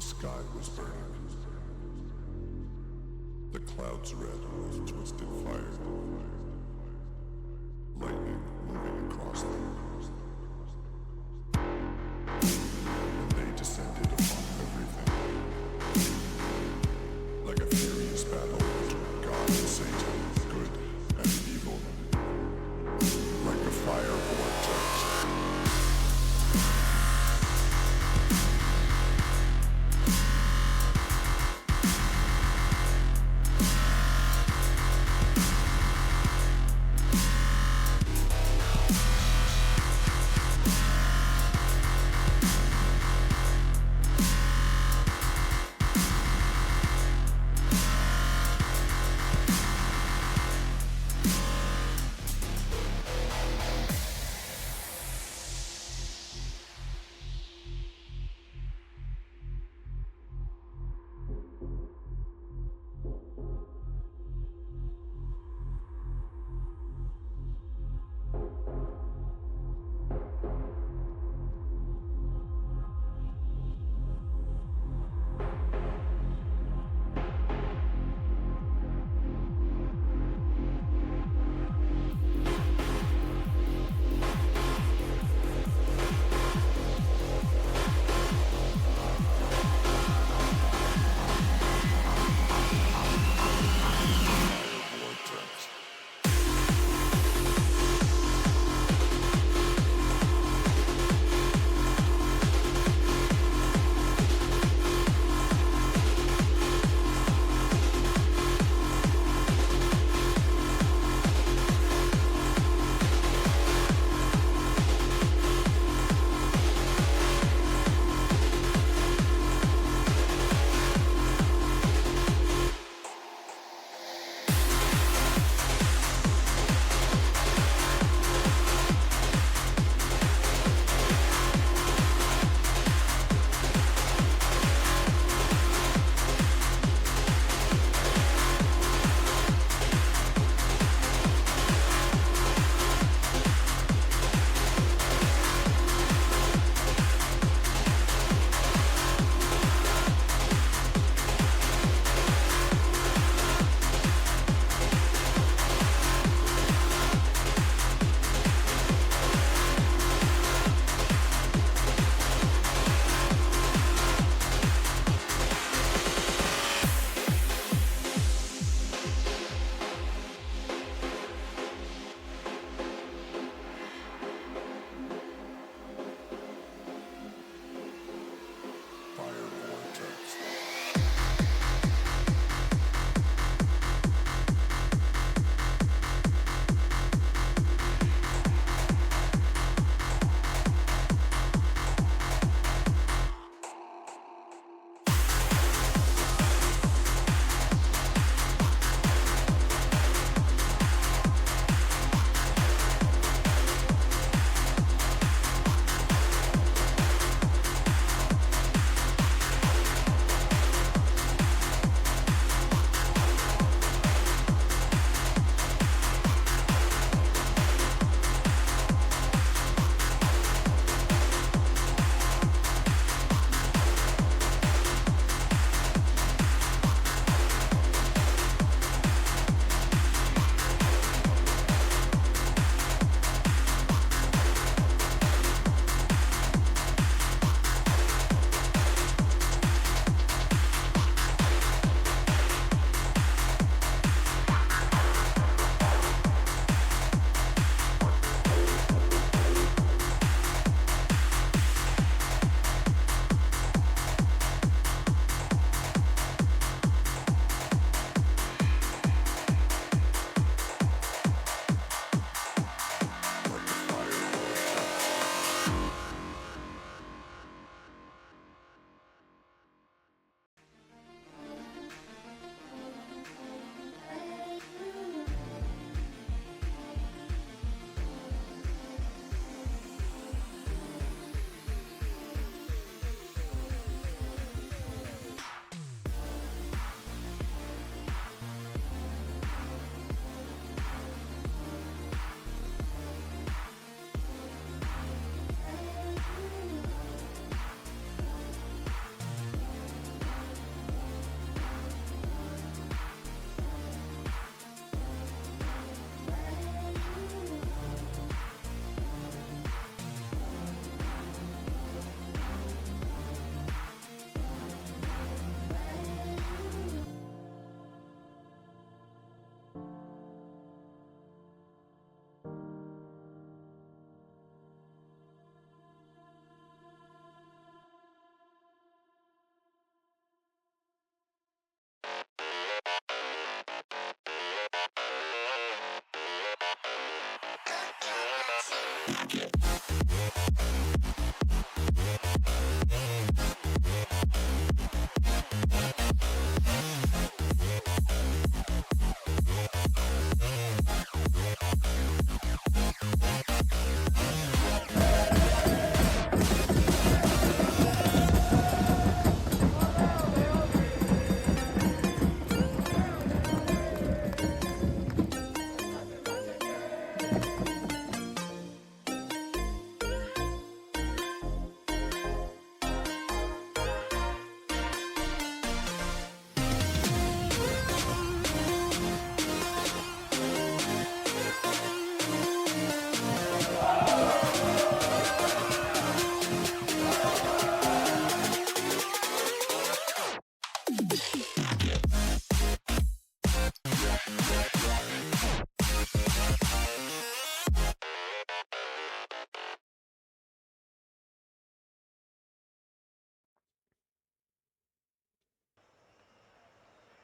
The sky was burning. The clouds red with twisted fire. Lightning moving across them. And they descended upon everything. Like a furious battle between God and Satan, good and evil. Like a fire vortex.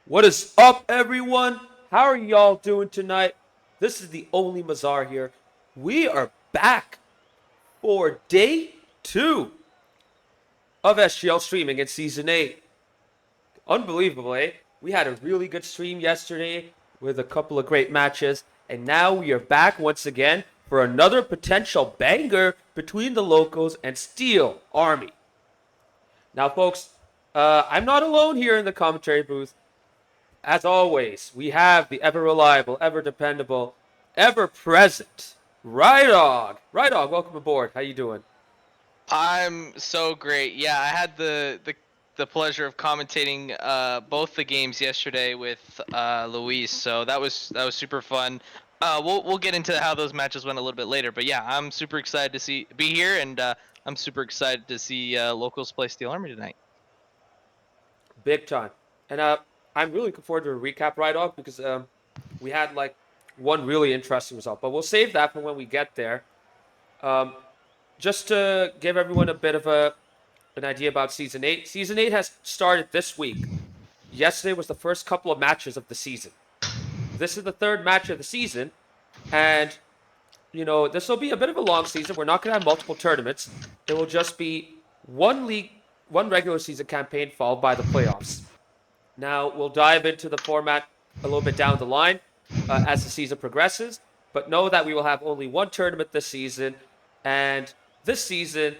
What is up, everyone? How are y'all doing tonight? This is the only Mazar here. We are back for day 2 of SGL streaming in season 8. Unbelievable, eh? We had a really good stream yesterday with a couple of great matches, and now we are back once again for another potential banger between the Locals and Steel Army. Now, folks, I'm not alone here in the commentary booth. As always, we have the ever reliable, ever dependable, ever present Rydog. Rydog, welcome aboard. How you doing? I'm so great. Yeah, I had the pleasure of commentating both the games yesterday with Luis, so that was super fun. We'll get into how those matches went a little bit later, but yeah, I'm super excited to be here, and I'm super excited to see Locals play Steel Army tonight. Big time. And I'm really looking forward to a recap, Rydog, because we had like one really interesting result, but we'll save that for when we get there. Just to give everyone a bit of an idea about season 8. Season 8 has started this week. Yesterday was the first couple of matches of the season. This is the third match of the season, and this will be a bit of a long season. We're not going to have multiple tournaments. It will just be one league, one regular season campaign followed by the playoffs. Now, we'll dive into the format a little bit down the line as the season progresses, but know that we will have only one tournament this season, and this season,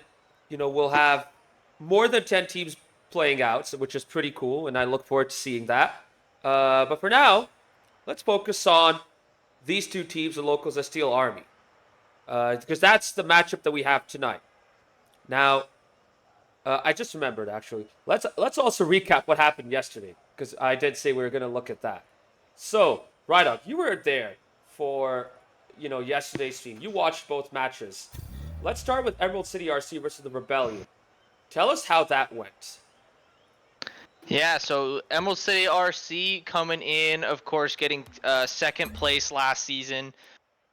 we'll have more than 10 teams playing out, which is pretty cool, and I look forward to seeing that. But for now, let's focus on these two teams, the Locals and Steel Army, because that's the matchup that we have tonight. Now, I just remembered actually. Let's also recap what happened yesterday, because I did say we were going to look at that. So, Rydog, you were there for yesterday's stream. You watched both matches. Let's start with Emerald City RC versus the Rebellion. Tell us how that went. Yeah, so Emerald City RC coming in, of course, getting second place last season,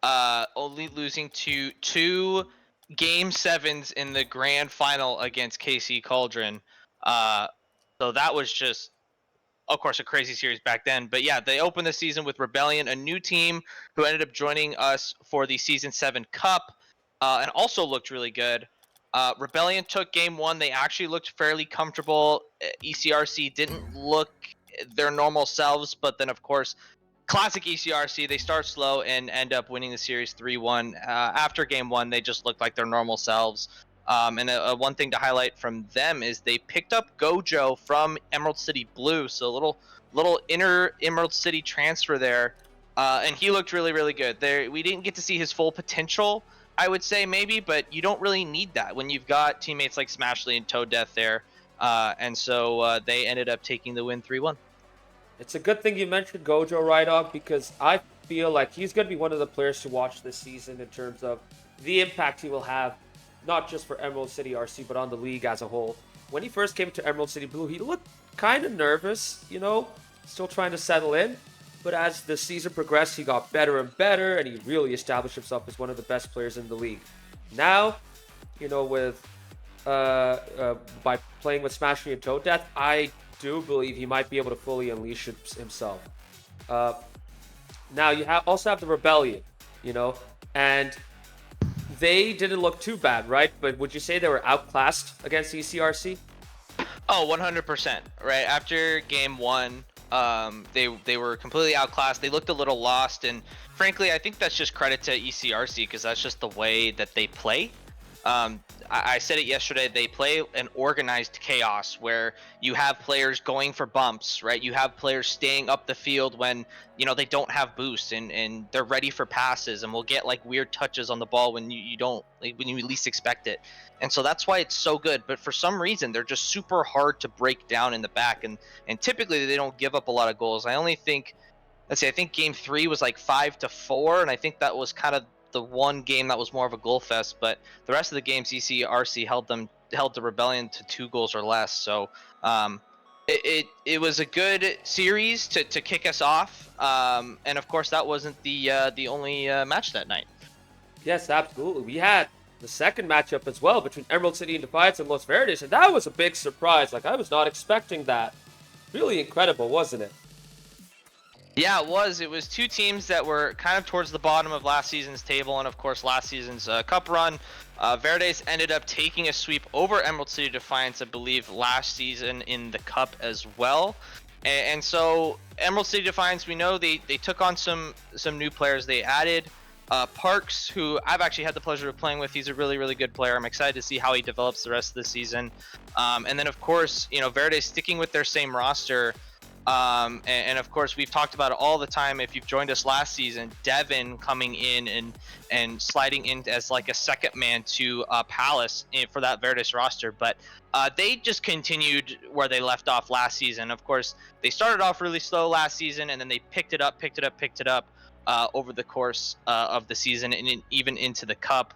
only losing to 2 Game 7s in the grand final against KC Cauldron. So that was just, of course, a crazy series back then. But yeah, they opened the season with Rebellion, a new team who ended up joining us for the Season 7 Cup, and also looked really good. Rebellion took game 1. They actually looked fairly comfortable. ECRC didn't look their normal selves, but then, of course, classic ECRC, they start slow and end up winning the series 3-1. After game 1, they just looked like their normal selves. And one thing to highlight from them is they picked up Gojo from Emerald City Blue, so a little inner Emerald City transfer there, and he looked really, really good. We didn't get to see his full potential, I would say, maybe, but you don't really need that when you've got teammates like Smashley and Toad Death there, and so they ended up taking the win 3-1. It's a good thing you mentioned Gojo, Rydog, because I feel like he's going to be one of the players to watch this season in terms of the impact he will have, not just for Emerald City RC, but on the league as a whole. When he first came to Emerald City Blue, he looked kind of nervous, still trying to settle in. But as the season progressed, he got better and better, and he really established himself as one of the best players in the league. Now, with by playing with Smash Me and Toad Death, I do believe he might be able to fully unleash himself. Now you also have the Rebellion, and they didn't look too bad, right? But would you say they were outclassed against ECRC? Oh, 100%. Right after game one, they were completely outclassed. They looked a little lost, and frankly, I think that's just credit to ECRC because that's just the way that they play. I said it yesterday. They play an organized chaos where you have players going for bumps, right? You have players staying up the field when they don't have boosts and they're ready for passes, and will get like weird touches on the ball when you don't like, when you least expect it. And so that's why it's so good. But for some reason, they're just super hard to break down in the back, and typically they don't give up a lot of goals. I only think, let's see, I think game 3 was like 5-4, and I think that was kind of the one game that was more of a goal fest. But the rest of the games, ECRC held the Rebellion to 2 goals or less. So it was a good series to kick us off. And of course, that wasn't the only match that night. Yes, absolutely. We had the second matchup as well between Emerald City and Defiance and Los Verdes, and that was a big surprise. Like, I was not expecting that. Really incredible, wasn't it? Yeah, it was. It was 2 teams that were kind of towards the bottom of last season's table, and of course last season's cup run. Verdes ended up taking a sweep over Emerald City Defiance, I believe, last season in the cup as well. And so Emerald City Defiance, we know they took on some new players. They added Parks, who I've actually had the pleasure of playing with. He's a really, really good player. I'm excited to see how he develops the rest of the season. And then, of course, Verdes sticking with their same roster. And of course, we've talked about it all the time. If you've joined us last season, Devin coming in and sliding in as like a second man to Palace for that Verdes roster. But they just continued where they left off last season. Of course, they started off really slow last season, and then they picked it up over the course of the season and even into the cup.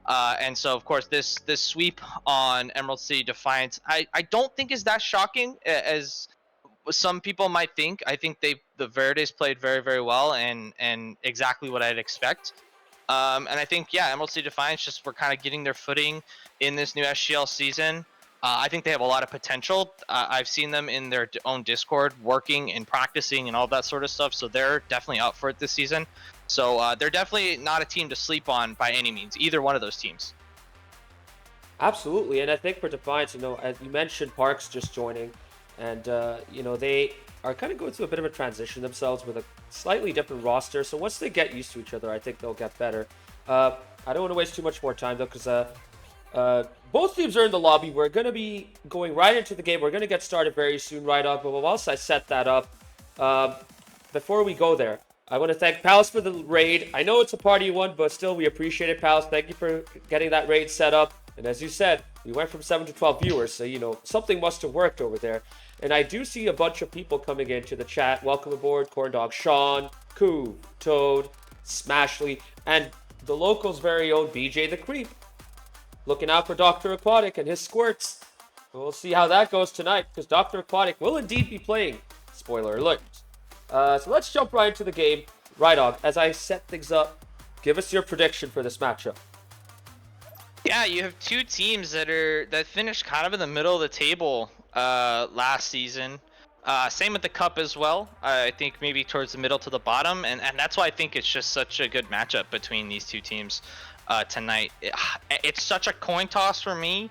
And so, of course, this sweep on Emerald City Defiance, I don't think is that shocking as some people might think. I think the Verdes played very, very well and exactly what I'd expect. And I think, Emerald City Defiance just were kind of getting their footing in this new SGL season. I think they have a lot of potential. I've seen them in their own Discord working and practicing and all that sort of stuff. So they're definitely up for it this season. So they're definitely not a team to sleep on by any means, either one of those teams. Absolutely, and I think for Defiance, as you mentioned, Parks just joining, and they are kind of going through a bit of a transition themselves with a slightly different roster. So once they get used to each other, I think they'll get better. I don't want to waste too much more time though, because both teams are in the lobby. We're going to be going right into the game. We're going to get started very soon, right on. But whilst I set that up, before we go there, I want to thank Palace for the raid. I know it's a party one, but still, we appreciate it, Palace. Thank you for getting that raid set up. And as you said, we went from 7 to 12 viewers, so, something must have worked over there. And I do see a bunch of people coming into the chat. Welcome aboard, Corndog Sean, Koo, Toad, Smashly, and the locals' very own BJ the Creep. Looking out for Dr. Aquatic and his squirts. We'll see how that goes tonight, because Dr. Aquatic will indeed be playing. Spoiler alert. So let's jump right into the game. Rydog, as I set things up, give us your prediction for this matchup. Yeah, you have 2 teams that finished kind of in the middle of the table last season. Same with the cup as well. I think maybe towards the middle to the bottom, and that's why I think it's just such a good matchup between these 2 teams tonight. It's such a coin toss for me.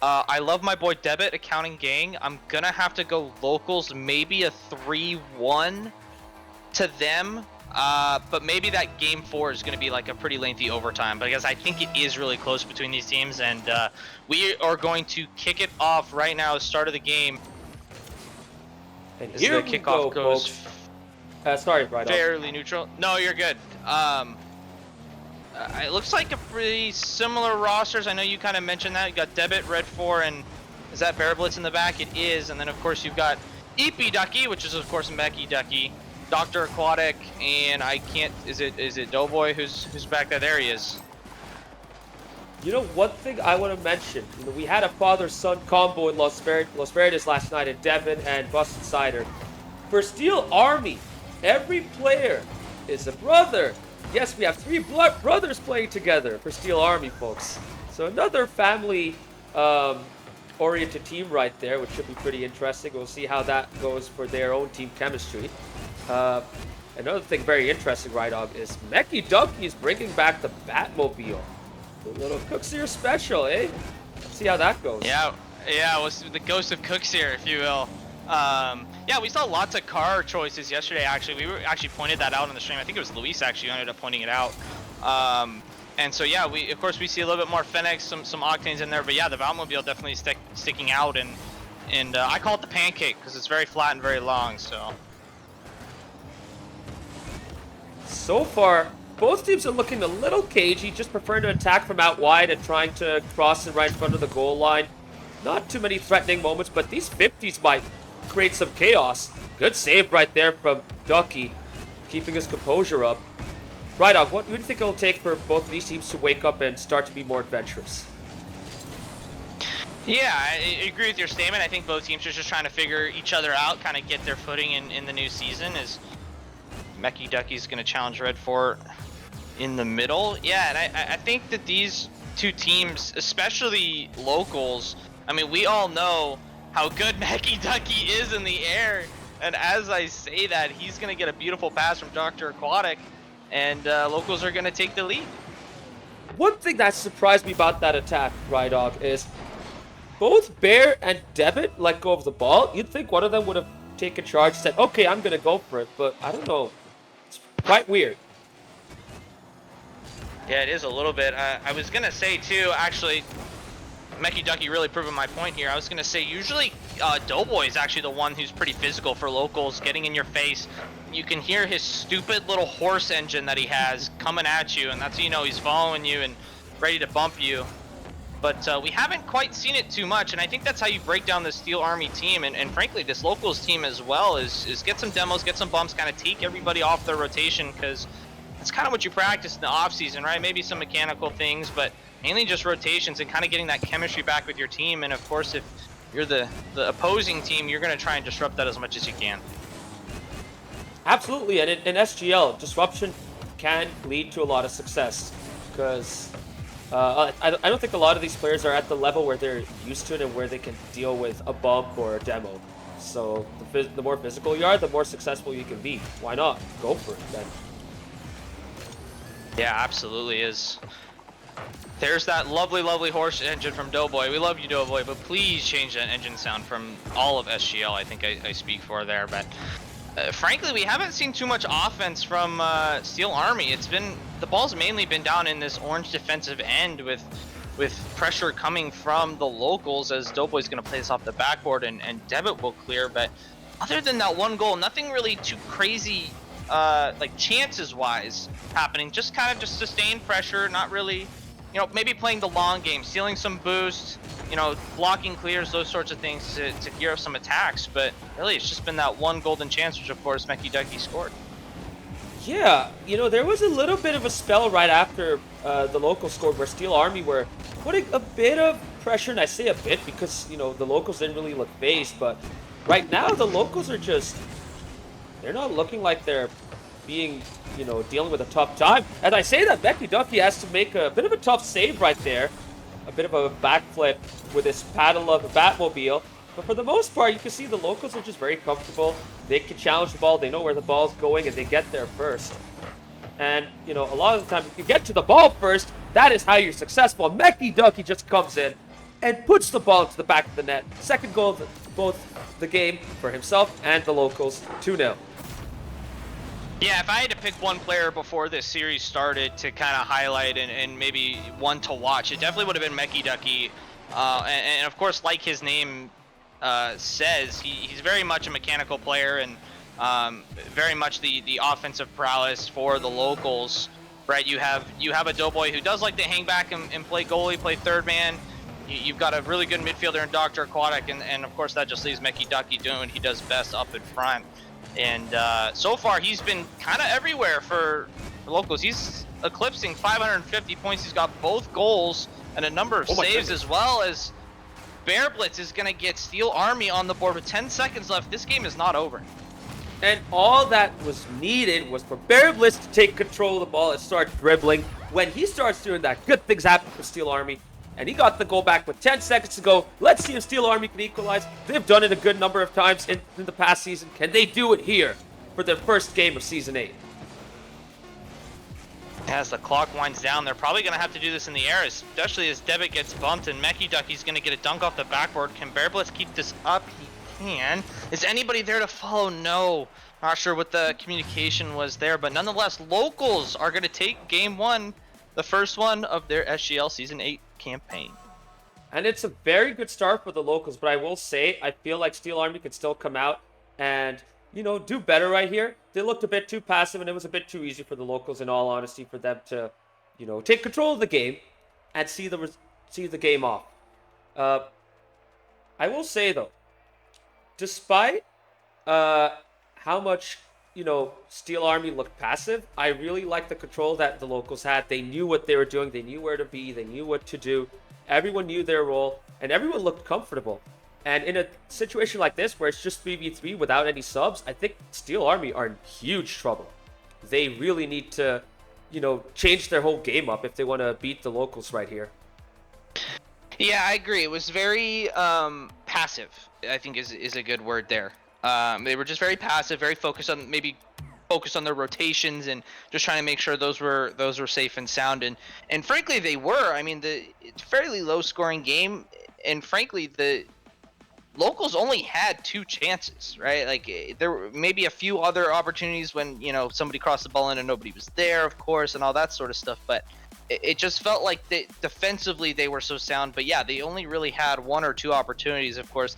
I love my boy Debit, Accounting Gang. I'm gonna have to go locals, maybe a 3-1 to them. But maybe that game 4 is going to be like a pretty lengthy overtime, because I think it is really close between these teams, and we are going to kick it off right now. Start of the game. And As here the we kickoff go, goes folks. Sorry, Rydog. fairly neutral. No, you're good. It looks like a pretty similar rosters. I know you kind of mentioned that. You got Debit, Red 4, and is that Bear Blitz in the back? It is. And then of course you've got Eepy Ducky, which is of course Mecky Ducky. Dr. Aquatic, and I can't. Is it Doughboy who's back there? There he is. One thing I want to mention. We had a father-son combo in Los Verdes last night in Devon and Busted Cider. For Steel Army, every player is a brother. Yes, we have 3 brothers playing together for Steel Army, folks. So another family oriented team right there, which should be pretty interesting. We'll see how that goes for their own team chemistry. Another thing very interesting, Rydog, is Mecky Ducky is bringing back the Batmobile. The little Cooksier special, eh? Let's see how that goes. Yeah, it was the ghost of Cooks here, if you will. Yeah, we saw lots of car choices yesterday, actually. We were actually pointed that out on the stream. I think it was Luis actually who ended up pointing it out. And so, yeah, of course we see a little bit more Fenix, some Octanes in there. But yeah, the Valmobile definitely sticking out. And I call it the pancake because it's very flat and very long, so. So far, both teams are looking a little cagey, just preferring to attack from out wide and trying to cross it right in front of the goal line. Not too many threatening moments, but these 50s might create some chaos. Good save right there from Ducky, keeping his composure up. Right on, what do you think it'll take for both of these teams to wake up and start to be more adventurous? Yeah, I agree with your statement. I think both teams are just trying to figure each other out, kind of get their footing in the new season. As Mecky Ducky's going to challenge Red Fort in the middle. Yeah, and I think that these two teams, especially locals, I mean, we all know how good Mecky Ducky is in the air. And as I say that, he's going to get a beautiful pass from Dr. Aquatic, and locals are going to take the lead. One thing that surprised me about that attack, Rydog, is both Bear and Debit let go of the ball. You'd think one of them would have taken charge and said, okay, I'm going to go for it, but I don't know. It's quite weird. Yeah, it is a little bit. I was going to say, too, actually, Mecky Ducky really proving my point here. I was going to say, usually Doughboy is actually the one who's pretty physical for locals, getting in your face. You can hear his stupid little horse engine that he has coming at you, and that's how you know he's following you and ready to bump you. But we haven't quite seen it too much, and I think that's how you break down the Steel Army team, and frankly, this locals team as well, is get some demos, get some bumps, kind of take everybody off their rotation, because that's kind of what you practice in the off-season, right? Maybe some mechanical things, but mainly just rotations and kind of getting that chemistry back with your team. And of course, if you're the opposing team, you're going to try and disrupt that as much as you can. Absolutely, and in SGL, disruption can lead to a lot of success, because I don't think a lot of these players are at the level where they're used to it and where they can deal with a bump or a demo. So the more physical you are, the more successful you can be. Why not? Go for it then. Yeah, absolutely is. There's that lovely, lovely horse engine from Doughboy. We love you, Doughboy, but please change that engine sound from all of SGL. I think I speak for there, but frankly, we haven't seen too much offense from Steel Army. The ball's mainly been down in this orange defensive end with pressure coming from the locals, as Doughboy's going to play this off the backboard and Debit will clear. But other than that one goal, nothing really too crazy, like chances-wise happening. Just kind of just sustained pressure, not really, maybe playing the long game, stealing some boost, blocking clears, those sorts of things to gear up some attacks. But really, it's just been that one golden chance, which of course Mecky Ducky scored. Yeah, there was a little bit of a spell right after the locals scored where Steel Army were putting a bit of pressure, and I say a bit because, the locals didn't really look phased, but right now the locals are they're not looking like they're being, dealing with a tough time. And I say that Mecky Ducky has to make a bit of a tough save right there, a bit of a backflip with his paddle of the Batmobile. But for the most part, you can see the locals are just very comfortable. They can challenge the ball. They know where the ball's going, and they get there first. And, a lot of the time, if you get to the ball first, that is how you're successful. Mecky Ducky just comes in and puts the ball into the back of the net. Second goal of both the game for himself and the locals, 2-0. Yeah, if I had to pick one player before this series started to kind of highlight and maybe one to watch, it definitely would have been Mecky Ducky. And of course, like his name says, he's very much a mechanical player and very much the offensive prowess for the locals, right? You have a Doughboy who does like to hang back and play goalie, play third man. You've got a really good midfielder in Dr. Aquatic, and of course that just leaves Mecky Ducky doing what he does best up in front. And so far, he's been kind of everywhere for the locals. He's eclipsing 550 points. He's got both goals and a number of saves, as well as Bear Blitz is going to get Steel Army on the board with 10 seconds left. This game is not over. And all that was needed was for Bear Blitz to take control of the ball and start dribbling. When he starts doing that, good things happen for Steel Army. And he got the goal back with 10 seconds to go. Let's see if Steel Army can equalize. They've done it a good number of times in the past season. Can they do it here for their first game of Season 8? As the clock winds down, they're probably going to have to do this in the air, especially as Devitt gets bumped and Mecky Ducky's going to get a dunk off the backboard. Can Bear Blitz keep this up? He can. Is anybody there to follow? No. Not sure what the communication was there, but nonetheless, Locals are going to take game 1, the first one of their SGL Season 8 campaign. And it's a very good start for the Locals, but I will say, I feel like Steel Army could still come out and, you know, do better right here. They looked a bit too passive, and it was a bit too easy for the Locals, in all honesty, for them to, you know, take control of the game and see the game off. I will say, though, despite how much, you know, Steel Army looked passive, I really like the control that the Locals had. They knew what they were doing. They knew where to be. They knew what to do. Everyone knew their role, and everyone looked comfortable. And in a situation like this, where it's just 3v3 without any subs, I think Steel Army are in huge trouble. They really need to, you know, change their whole game up if they want to beat the Locals right here. Yeah, I agree. It was very passive, I think is a good word there. They were just very passive, very focused on their rotations and just trying to make sure those were safe and sound. And frankly, they were. I mean, it's a fairly low scoring game, and frankly, the Locals only had 2 chances, right? Like, there were maybe a few other opportunities when, you know, somebody crossed the ball in and nobody was there, of course, and all that sort of stuff. But it just felt like defensively they were so sound. But yeah, they only really had 1 or 2 opportunities, of course.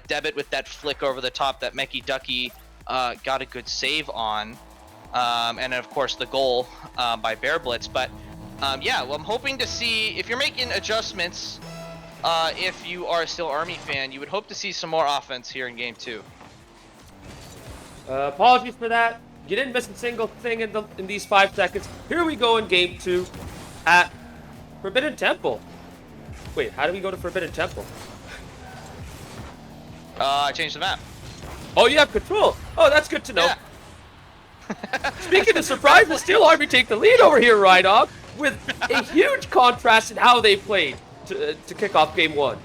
Devitt with that flick over the top that Mecky Ducky got a good save on. And of course the goal by Bear Blitz. But yeah, well, I'm hoping to see, if you're making adjustments, if you are a Steel Army fan, you would hope to see some more offense here in game 2. Apologies for that. You didn't miss a single thing in these 5 seconds. Here we go in game 2 at Forbidden Temple. Wait, how do we go to Forbidden Temple? I changed the map. Oh, you have control. Oh, that's good to know. Yeah. Speaking of surprises, Steel Army take the lead over here, Rydog, with a huge contrast in how they played to kick off game 1.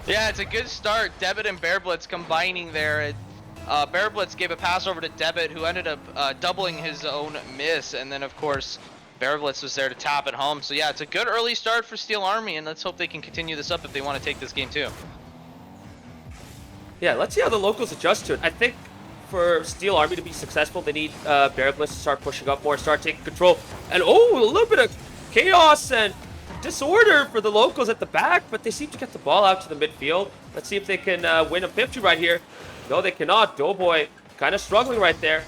Yeah, it's a good start. Devitt and Bear Blitz combining there. Bear Blitz gave a pass over to Devitt, who ended up doubling his own miss, and then of course Bear Blitz was there to tap it home. So yeah, it's a good early start for Steel Army, and let's hope they can continue this up if they want to take this game too. Yeah, let's see how the Locals adjust to it. I think for Steel Army to be successful, they need Bear Blitz to start pushing up more, start taking control. And oh, a little bit of chaos and disorder for the Locals at the back, but they seem to get the ball out to the midfield. Let's see if they can win a 50 right here. No, they cannot. Doughboy kind of struggling right there.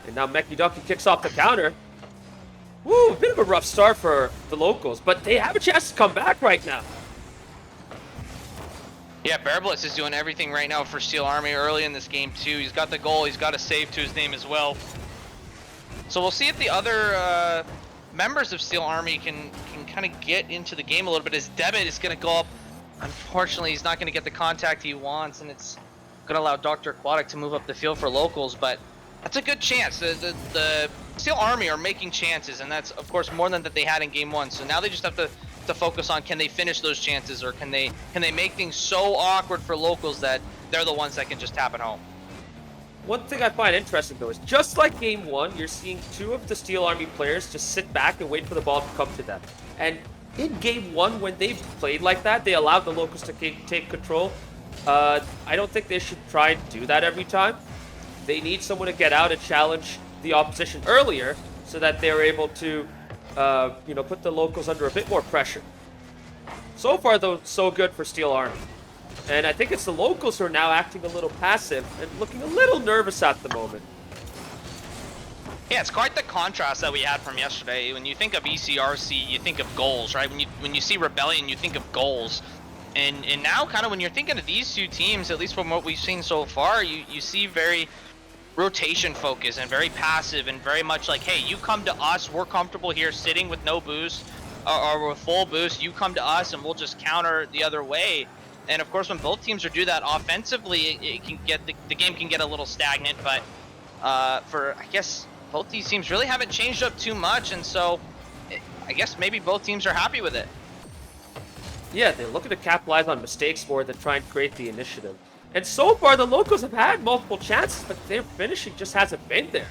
And now Mecky Ducky kicks off the counter. Woo, a bit of a rough start for the Locals, but they have a chance to come back right now. Yeah, Bear Blitz is doing everything right now for Steel Army early in this game too. He's got the goal, he's got a save to his name as well. So we'll see if the other members of Steel Army can kind of get into the game a little bit, as Devitt is going to go up. Unfortunately, he's not going to get the contact he wants, and it's going to allow Dr. Aquatic to move up the field for Locals, but that's a good chance. The Steel Army are making chances, and that's, of course, more than that they had in game 1. So now they just have to focus on, can they finish those chances, or can they make things so awkward for Locals that they're the ones that can just tap it home. One thing I find interesting, though, is just like game 1, you're seeing 2 of the Steel Army players just sit back and wait for the ball to come to them. And in game 1, when they played like that, they allowed the Locals to take control. I don't think they should try and do that every time. They need someone to get out and challenge the opposition earlier so that they're able to put the Locals under a bit more pressure. So far, though, so good for Steel Army. And I think it's the Locals who are now acting a little passive and looking a little nervous at the moment. Yeah, it's quite the contrast that we had from yesterday. When you think of ECRC, you think of goals, right? When you see Rebellion, you think of goals. And now, kind of when you're thinking of these 2 teams, at least from what we've seen so far, you see very rotation focus and very passive and very much like, hey, you come to us, we're comfortable here sitting with no boost or with full boost, you come to us and we'll just counter the other way. And of course, when both teams are do that offensively, it can get the game can get a little stagnant. But for, I guess, both these teams really haven't changed up too much, and so I guess maybe both teams are happy with it. Yeah, they're looking to capitalize on mistakes more than try and create the initiative. And so far, the Locals have had multiple chances, but their finishing just hasn't been there.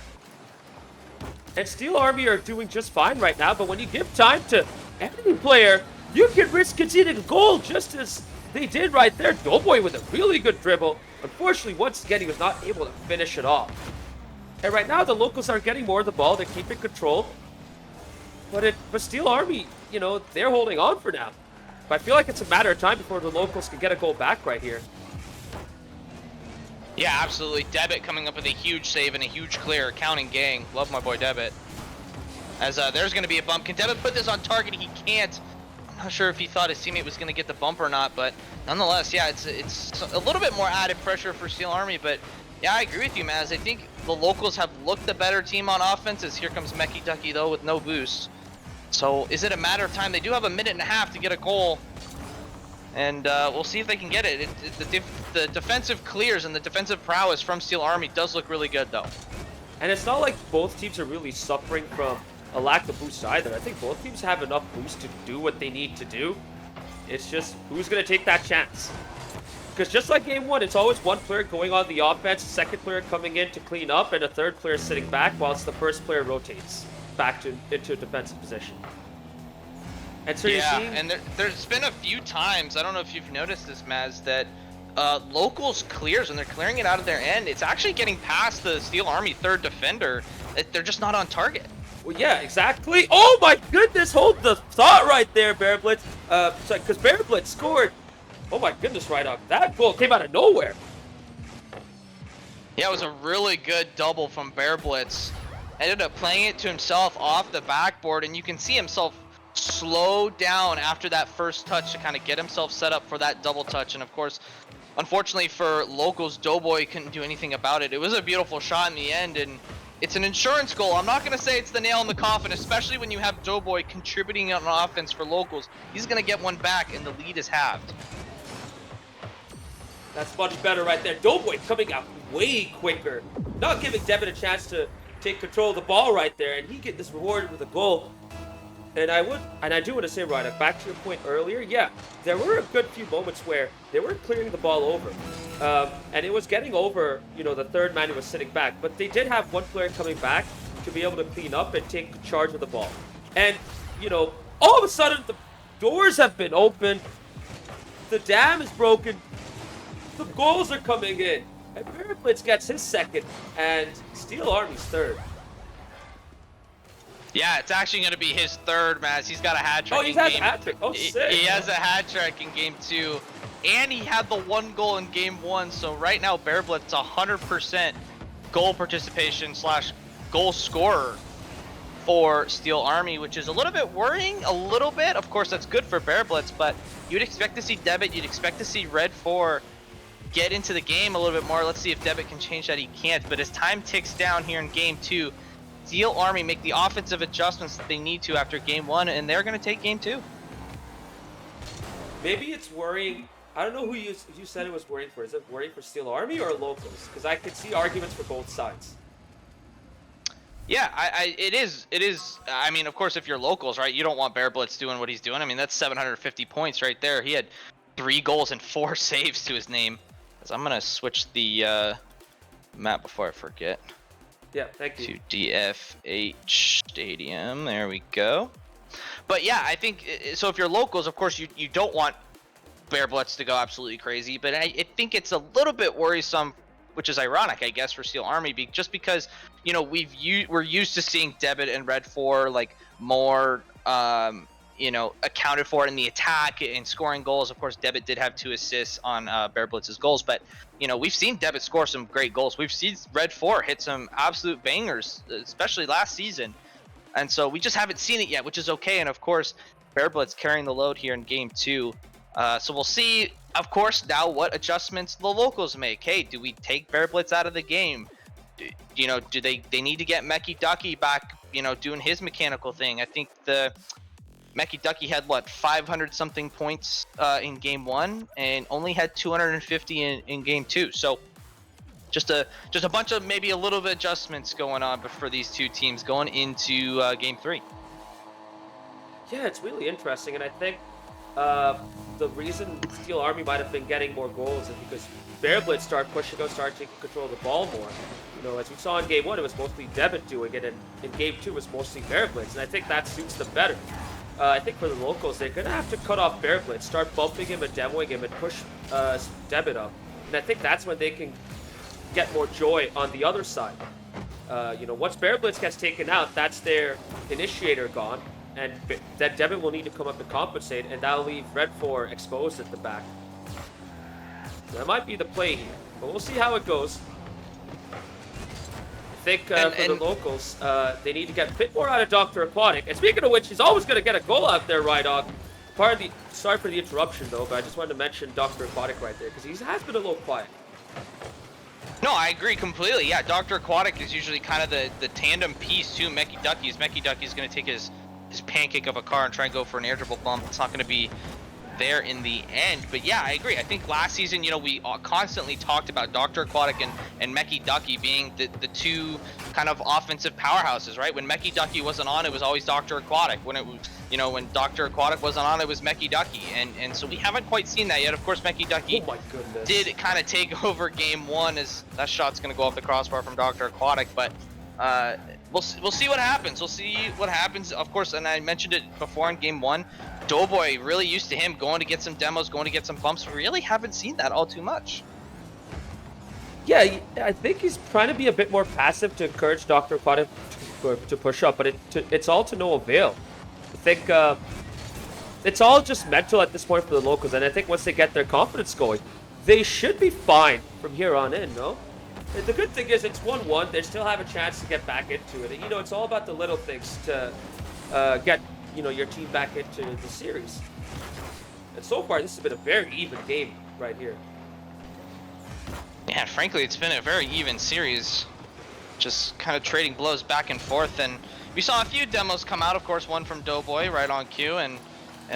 And Steel Army are doing just fine right now, but when you give time to any player, you can risk conceding a goal just as they did right there. Doughboy with a really good dribble. Unfortunately, once again, he was not able to finish it off. And right now, the locals are getting more of the ball. They're keeping control. But Steel Army, you know, they're holding on for now. But I feel like it's a matter of time before the locals can get a goal back right here. Yeah, absolutely. Debit coming up with a huge save and a huge clear. Counting gang. Love my boy Debit. As there's going to be a bump. Can Debit put this on target? He can't. I'm not sure if he thought his teammate was going to get the bump or not, but nonetheless, yeah, it's a little bit more added pressure for Steel Army, but yeah, I agree with you, Maz. I think the locals have looked the better team on offense, as here comes Mecky Ducky, though, with no boost. So is it a matter of time? They do have a minute and a half to get a goal, and we'll see if they can get it. The defensive clears and the defensive prowess from Steel Army does look really good, though. And it's not like both teams are really suffering from a lack of boost either. I think both teams have enough boost to do what they need to do. It's just who's going to take that chance. Because just like game one, it's always one player going on the offense, a second player coming in to clean up, and a third player sitting back whilst the first player rotates back into a defensive position. And so you're seeing... and there's been a few times, I don't know if you've noticed this, Maz, that locals clears, and they're clearing it out of their end. It's actually getting past the Steel Army third defender. They're just not on target. Well, yeah, exactly. Oh my goodness, hold the thought right there, Bear Blitz. Because Bear Blitz scored. Oh my goodness, right on. That goal came out of nowhere. Yeah, it was a really good double from Bear Blitz. Ended up playing it to himself off the backboard, and you can see himself slow down after that first touch to kind of get himself set up for that double touch. And of course, unfortunately for locals, Doughboy couldn't do anything about it. It was a beautiful shot in the end, and it's an insurance goal. I'm not going to say it's the nail in the coffin, especially when you have Doughboy contributing on offense for locals. He's going to get one back, and the lead is halved. That's much better right there. Doughboy coming out way quicker. Not giving Devin a chance to take control of the ball right there, and he get this rewarded with a goal. And I do want to say, Ryan, back to your point earlier, yeah, there were a good few moments where they were clearing the ball over. And it was getting over, you know, the third man who was sitting back. But they did have one player coming back to be able to clean up and take charge of the ball. And, you know, all of a sudden, the doors have been opened. The dam is broken. The goals are coming in. And Bear Blitz gets his second, and Steel Army's third. Yeah, it's actually going to be his third, Maz. He's got a hat trick. Oh, he has a hat trick. Oh, sick. He has a hat trick in game 2. And he had the one goal in game 1. So right now, Bear Blitz 100% goal participation / goal scorer for Steel Army, which is a little bit worrying. A little bit. Of course, that's good for Bear Blitz, but you'd expect to see Debit. You'd expect to see Red 4 get into the game a little bit more. Let's see if Debit can change that. He can't. But as time ticks down here in game 2, Steel Army make the offensive adjustments that they need to after game 1, and they're going to take game 2. Maybe it's worrying. I don't know who you said it was worrying for. Is it worrying for Steel Army or locals? Because I could see arguments for both sides. Yeah, it is. I mean, of course, if you're locals, right, you don't want Bear Blitz doing what he's doing. I mean, that's 750 points right there. He had 3 goals and 4 saves to his name. So I'm going to switch the map before I forget. Yeah, thank you. To DFH Stadium. There we go. But yeah, I think so. If you're locals, of course, you don't want Bear Blitz to go absolutely crazy. But I think it's a little bit worrisome, which is ironic, I guess, for Steel Army, just because, you know, we're used to seeing Debit and Red 4 like more you know, accounted for in the attack and scoring goals. Of course, Debit did have 2 assists on Bear Blitz's goals, but you know, we've seen Debit score some great goals. We've seen Red 4 hit some absolute bangers, especially last season, and so we just haven't seen it yet, which is okay. And of course, Bear Blitz carrying the load here in game 2. So we'll see, of course, now what adjustments the locals make. Hey, do we take Bear Blitz out of the game? You know, do they need to get Mecky Ducky back, you know, doing his mechanical thing? I think the Mecky Ducky had, what, 500 something points in game 1 and only had 250 in game 2. So just a bunch of maybe a little bit adjustments going on for these two teams going into game 3. Yeah, it's really interesting, and I think the reason Steel Army might have been getting more goals is because Bear Blitz started pushing out, started taking control of the ball more. You know, as we saw in Game 1, it was mostly Debit doing it, and in Game 2, it was mostly Bear Blitz, and I think that suits them better. I think for the locals, they're going to have to cut off Bear Blitz, start bumping him and demoing him, and push Debit up. And I think that's when they can get more joy on the other side. You know, once Bear Blitz gets taken out, that's their initiator gone, and that Debit will need to come up and compensate, and that'll leave Red 4 exposed at the back. So that might be the play here, but we'll see how it goes. I think for the locals, they need to get a bit more out of Dr. Aquatic. And speaking of which, he's always going to get a goal out there, Rydog. Sorry for the interruption, though, but I just wanted to mention Dr. Aquatic right there, because he has been a little quiet. No, I agree completely. Yeah, Dr. Aquatic is usually kind of the tandem piece to Mecky Duckies. Mecky Ducky's going to take his pancake of a car and try and go for an air dribble bump. It's not going to be there in the end. But yeah, I agree. I think last season, you know, we constantly talked about Dr. Aquatic and Mecky Ducky being the two kind of offensive powerhouses, right? When Mecky Ducky wasn't on, it was always Dr. Aquatic. When it was, you know, when Dr. Aquatic wasn't on, it was Mecky Ducky. And so we haven't quite seen that yet. Of course, Mecky Ducky did kind of take over Game 1, as that shot's going to go off the crossbar from Dr. Aquatic, but we'll see what happens. We'll see what happens. Of course, and I mentioned it before in Game 1, Doughboy, really used to him going to get some demos, going to get some bumps. We really haven't seen that all too much. Yeah, I think he's trying to be a bit more passive to encourage Dr. Aquatic to push up, but it's all to no avail. I think it's all just mental at this point for the locals, and I think once they get their confidence going, they should be fine from here on in, no? The good thing is it's 1-1. They still have a chance to get back into it. And, you know, it's all about the little things to get, you know, your team back into the series. And so far, this has been a very even game right here. Yeah, frankly, it's been a very even series. Just kind of trading blows back and forth. And we saw a few demos come out, of course, one from Doughboy right on cue, and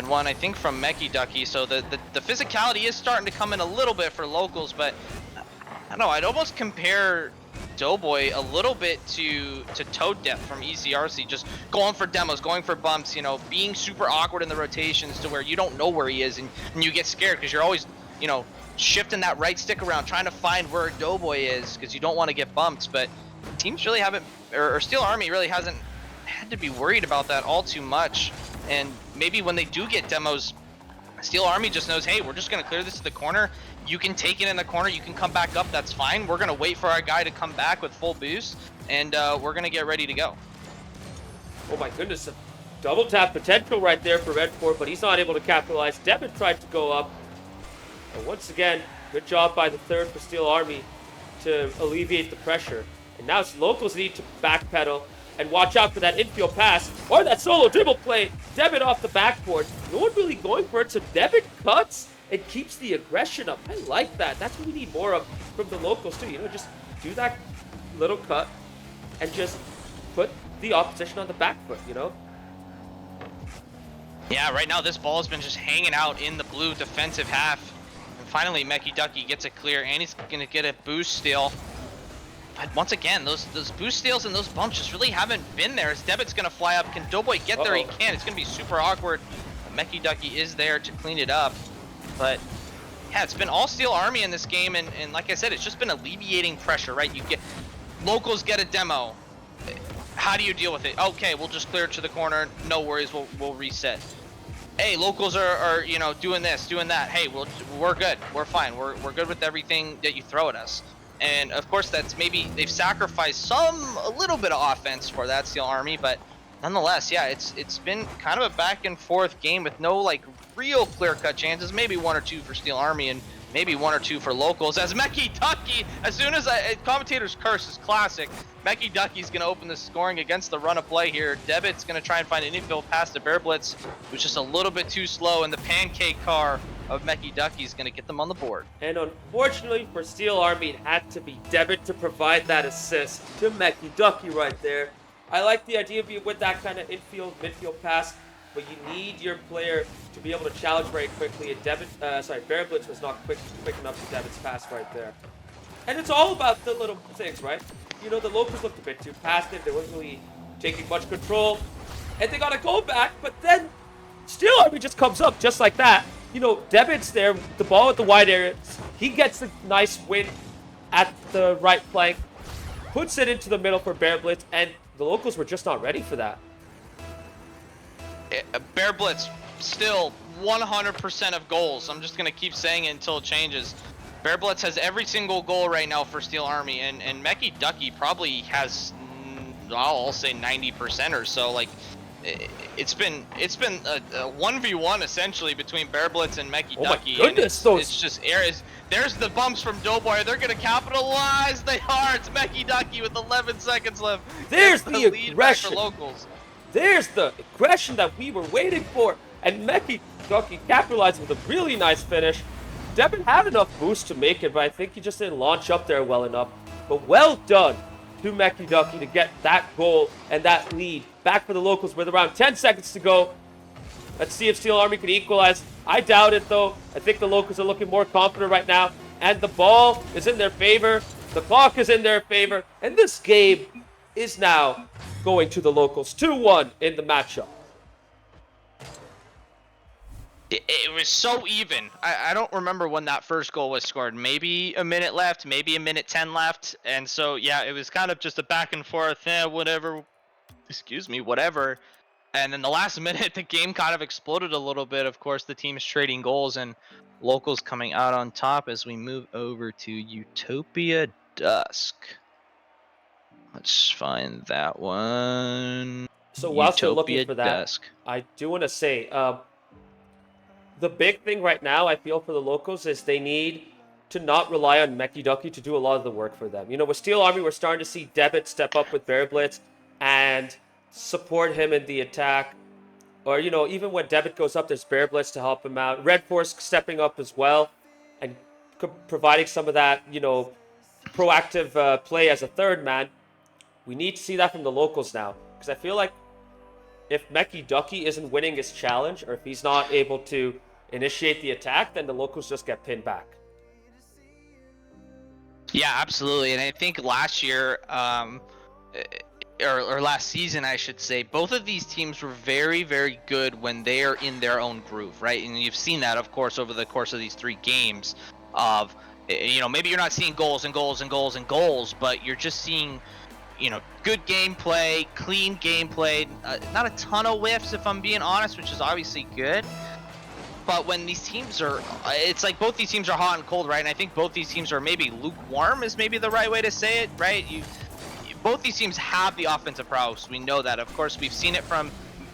one, I think, from Mecky Ducky. So the physicality is starting to come in a little bit for locals, but I don't know, I'd almost compare Doughboy a little bit to Toad Death from ECRC, just going for demos, going for bumps, you know, being super awkward in the rotations to where you don't know where he is, and you get scared because you're always, you know, shifting that right stick around, trying to find where Doughboy is because you don't want to get bumped. But teams really haven't, or Steel Army really hasn't had to be worried about that all too much. And maybe when they do get demos, Steel Army just knows, hey, we're just going to clear this to the corner. You can take it in the corner, you can come back up, that's fine. We're going to wait for our guy to come back with full boost, and we're going to get ready to go. Oh my goodness, a double tap potential right there for Red 4, but he's not able to capitalize. Devin tried to go up. And once again, good job by the third for Steel Army to alleviate the pressure. And now it's locals need to backpedal and watch out for that infield pass or that solo dribble play. Debit off the backboard. No one really going for it, so Debit cuts and keeps the aggression up. I like that. That's what we need more of from the locals too. You know, just do that little cut and just put the opposition on the back foot, you know? Yeah, right now this ball has been just hanging out in the blue defensive half. And finally, Mecky Ducky gets it clear, and he's going to get a boost steal. But once again, those boost steals and those bumps just really haven't been there. As Debit's going to fly up. Can Doughboy get there? He can. It's going to be super awkward. But Mecky Ducky is there to clean it up. But yeah, it's been all Steel Army in this game, and like I said, it's just been alleviating pressure, right? You get locals get a demo. How do you deal with it? Okay, we'll just clear it to the corner. No worries, we'll reset. Hey, locals are you know, doing this, doing that. Hey, we're good. We're fine. We're good with everything that you throw at us. And of course, that's maybe they've sacrificed a little bit of offense for that Steel Army, but nonetheless, yeah, it's been kind of a back and forth game with no like real clear-cut chances. Maybe one or two for Steel Army and maybe one or two for locals. As Mecky Ducky, as soon as commentator's curse is classic, Mecky Ducky's going to open the scoring against the run of play here. Debit's going to try and find an infield pass to Bear Blitz, who's just a little bit too slow, and the pancake car of Mecky Ducky is going to get them on the board. And unfortunately for Steel Army, it had to be Debit to provide that assist to Mecky Ducky right there. I like the idea of you with that kind of midfield pass, but you need your player to be able to challenge very quickly. And Bear Blitz was not quick enough to Debit's pass right there. And it's all about the little things, right? You know, the locals looked a bit too passive. They weren't really taking much control. And they got a goal back, but then Steel Army just comes up just like that. Debit's there, the ball at the wide area. He gets a nice win at the right flank, puts it into the middle for Bear Blitz, and the locals were just not ready for that. Bear Blitz still 100% of goals. I'm just gonna keep saying it until it changes. Bear Blitz has every single goal right now for Steel Army, and Meki Ducky probably has, I'll say 90% or so. Like, it's been a 1v1 essentially between Bear Blitz and Meki Ducky. My goodness, it's just areas. There's the bumps from Doughboy. They're gonna capitalize. They are. It's Meki Ducky with 11 seconds left. There's the the lead back for aggression. locals. There's the aggression that we were waiting for, and Meki Ducky capitalized with a really nice finish. Devin had enough boost to make it, but I think he just didn't launch up there well enough. But well done to Meki Ducky to get that goal and that lead back for the locals with around 10 seconds to go. Let's see if Steel Army can equalize. I doubt it, though. I think the locals are looking more confident right now, and the ball is in their favor. The clock is in their favor, and this game is now going to the locals. 2-1 in the matchup. It was so even. I don't remember when that first goal was scored. Maybe a minute left, maybe a minute 10 left. And so, yeah, it was kind of just a back and forth, whatever. Whatever. And then the last minute, the game kind of exploded a little bit. Of course, the team's trading goals and locals coming out on top as we move over to Utopia Dusk. Let's find that one. So whilst you're looking Utopia for that, Dusk. I do want to say, the big thing right now, I feel, for the locals is they need to not rely on Meki Ducky to do a lot of the work for them. With Steel Army, we're starting to see Debit step up with Bear Blitz and support him in the attack. Or, even when Debit goes up, there's Bear Blitz to help him out. Red Force stepping up as well and providing some of that, proactive play as a third man. We need to see that from the locals now. Because I feel like if Meki Ducky isn't winning his challenge, or if he's not able to initiate the attack, then the locals just get pinned back. Yeah, absolutely. And I think last year, or last season, I should say, both of these teams were very, very good when they are in their own groove, right? And you've seen that, of course, over the course of these 3 games of, maybe you're not seeing goals and goals and goals and goals, but you're just seeing, good gameplay, clean gameplay, not a ton of whiffs, if I'm being honest, which is obviously good. But when these teams are, it's like both these teams are hot and cold, right? And I think both these teams are maybe lukewarm is maybe the right way to say it, right? Both these teams have the offensive prowess. We know that. Of course, we've seen it from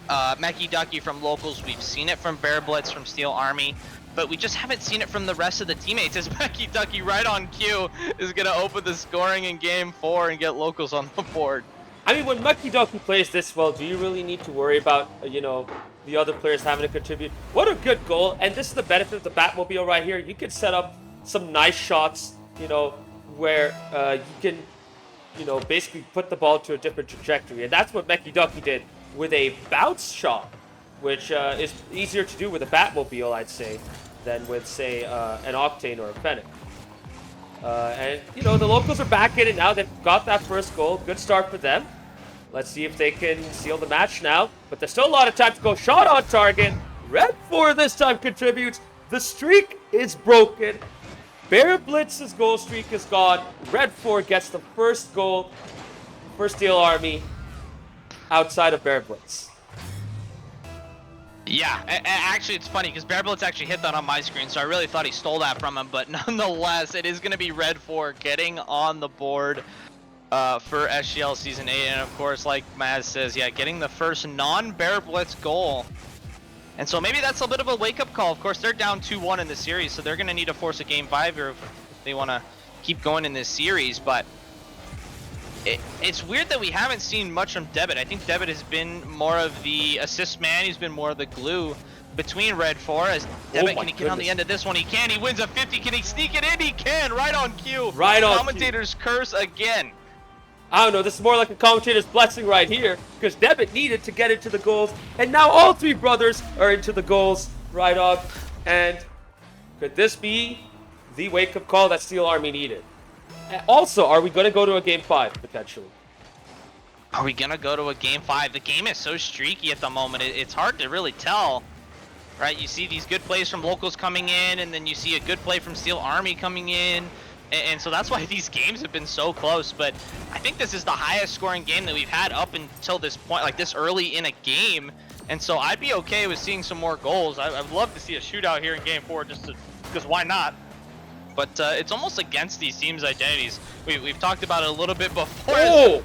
Meki Ducky from locals. We've seen it from Bear Blitz from Steel Army. But we just haven't seen it from the rest of the teammates, as Meki Ducky right on cue is going to open the scoring in Game 4 and get locals on the board. I mean, when Meki Ducky plays this well, do you really need to worry about, the other players having to contribute? What a good goal. And this is the benefit of the Batmobile right here. You can set up some nice shots, where you can, basically put the ball to a different trajectory. And that's what Meki Ducky did with a bounce shot, which is easier to do with a Batmobile, I'd say, than with, say, an Octane or a Fennec. And, the locals are back in it now. They've got that first goal. Good start for them. Let's see if they can seal the match now. But there's still a lot of time to go. Shot on target. Red 4 this time contributes. The streak is broken. Bear Blitz's goal streak is gone. Red 4 gets the first goal for Steel Army outside of Bear Blitz. Yeah, actually it's funny because Bear Blitz actually hit that on my screen, so I really thought he stole that from him, but nonetheless, it is going to be Red 4 getting on the board for SGL Season 8, and of course, like Maz says, yeah, getting the first non-Bear Blitz goal. And so maybe that's a bit of a wake-up call. Of course, they're down 2-1 in the series, so they're going to need to force a Game 5 here if they want to keep going in this series, but it's weird that we haven't seen much from Debit. I think Debit has been more of the assist man. He's been more of the glue between Red 4. As Debit, can he get on the end of this one? He can. He wins a 50. Can he sneak it in? He can. Right on cue. Right on Commentator's curse again. I don't know. This is more like a commentator's blessing right here because Debit needed to get into the goals. And now all 3 brothers are into the goals right off. And could this be the wake-up call that Steel Army needed? Also, are we going to go to a Game 5, potentially? Are we going to go to a Game 5? The game is so streaky at the moment. It's hard to really tell. right? You see these good plays from locals coming in, and then you see a good play from Steel Army coming in. And so that's why these games have been so close. But I think this is the highest scoring game that we've had up until this point, like this early in a game. And so I'd be okay with seeing some more goals. I'd love to see a shootout here in game 4 because why not? But it's almost against these teams' identities. We've talked about it a little bit before. Oh!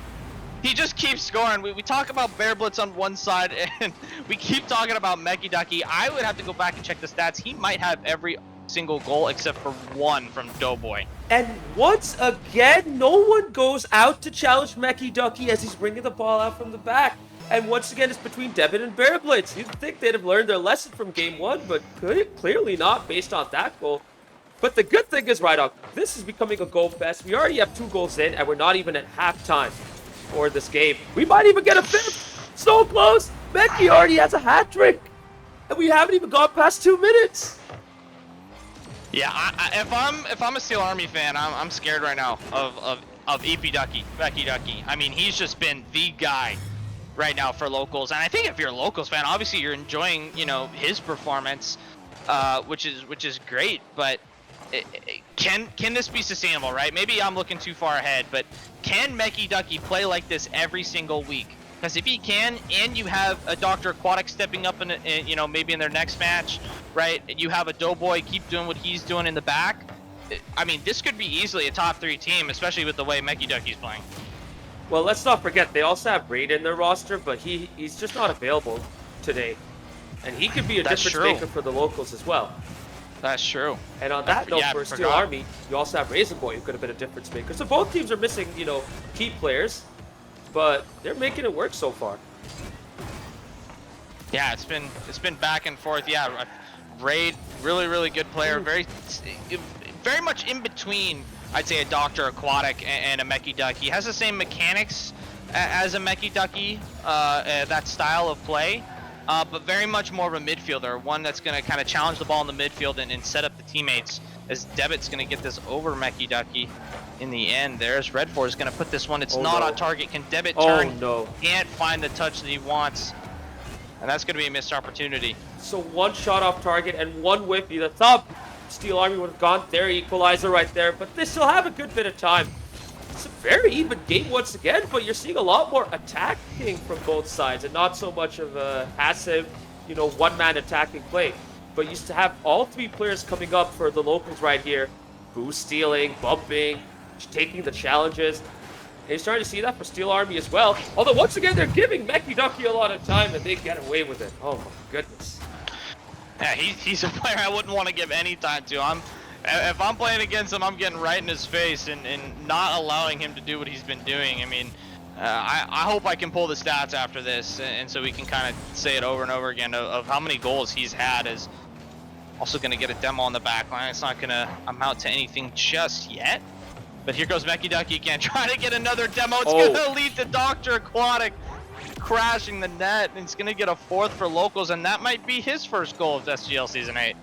He just keeps scoring. We talk about Bear Blitz on one side, and we keep talking about Meki Ducky. I would have to go back and check the stats. He might have every single goal except for one from Doughboy. And once again, no one goes out to challenge Meki Ducky as he's bringing the ball out from the back. And once again, it's between Devin and Bear Blitz. You'd think they'd have learned their lesson from game 1, but clearly not based on that goal. But the good thing is, Rydog, this is becoming a goal fest. We already have 2 goals in, and we're not even at halftime for this game. We might even get a 5th. So close. Meki already has a hat trick, and we haven't even gone past 2 minutes. Yeah, if I'm a Steel Army fan, I'm scared right now of EP Ducky, Meki Ducky. I mean, he's just been the guy right now for locals, and I think if you're a locals fan, obviously you're enjoying, you know, his performance, which is great. But can this be sustainable, right? Maybe I'm looking too far ahead, but can Meki Ducky play like this every single week? Because if he can, and you have a Dr. Aquatic stepping up in, you know, maybe in their next match, right? You have a Doughboy keep doing what he's doing in the back. I mean, this could be easily a top 3 team, especially with the way Meki Ducky's playing. Well, let's not forget, they also have Raid in their roster, but he's just not available today. And he could be a difference maker for the locals as well. That's true. And on that note, for Steel Army, you also have Raisin Boy, who could have been a difference maker. So both teams are missing, you know, key players, but they're making it work so far. Yeah, it's been back and forth. Yeah, Raid, really good player, very much in between, I'd say, a Dr. Aquatic and a Meki Ducky. He has the same mechanics as a Meki Ducky, that style of play, but very much more of a midfielder, one that's going to kind of challenge the ball in the midfield and set up the teammates, as Debit's going to get this over Meki Ducky in the end. There's Redford is going to put this one. It's not on target. Can Debit turn? Oh, no. Can't find the touch that he wants, and that's going to be a missed opportunity. So 1 shot off target and 1 whiff. You thought Steel Army would have gone their equalizer right there, but they still have a good bit of time. It's a very even game once again, but you're seeing a lot more attacking from both sides and not so much of a passive, you know, one-man attacking play. But used to have all 3 players coming up for the locals right here. Boost stealing, bumping, taking the challenges. And you're starting to see that for Steel Army as well. Although once again, they're giving Meki Ducky a lot of time and they get away with it. Oh my goodness. Yeah, he's a player I wouldn't want to give any time to. If I'm playing against him, I'm getting right in his face and not allowing him to do what he's been doing. I mean, I hope I can pull the stats after this, and so we can kind of say it over and over again of how many goals he's had. Is also going to get a demo on the back line. It's not going to amount to anything just yet. But here goes Meki Ducky again, trying to get another demo. It's going to lead to Dr. Aquatic crashing the net, and he's going to get a 4th for locals, and that might be his first goal of SGL Season 8.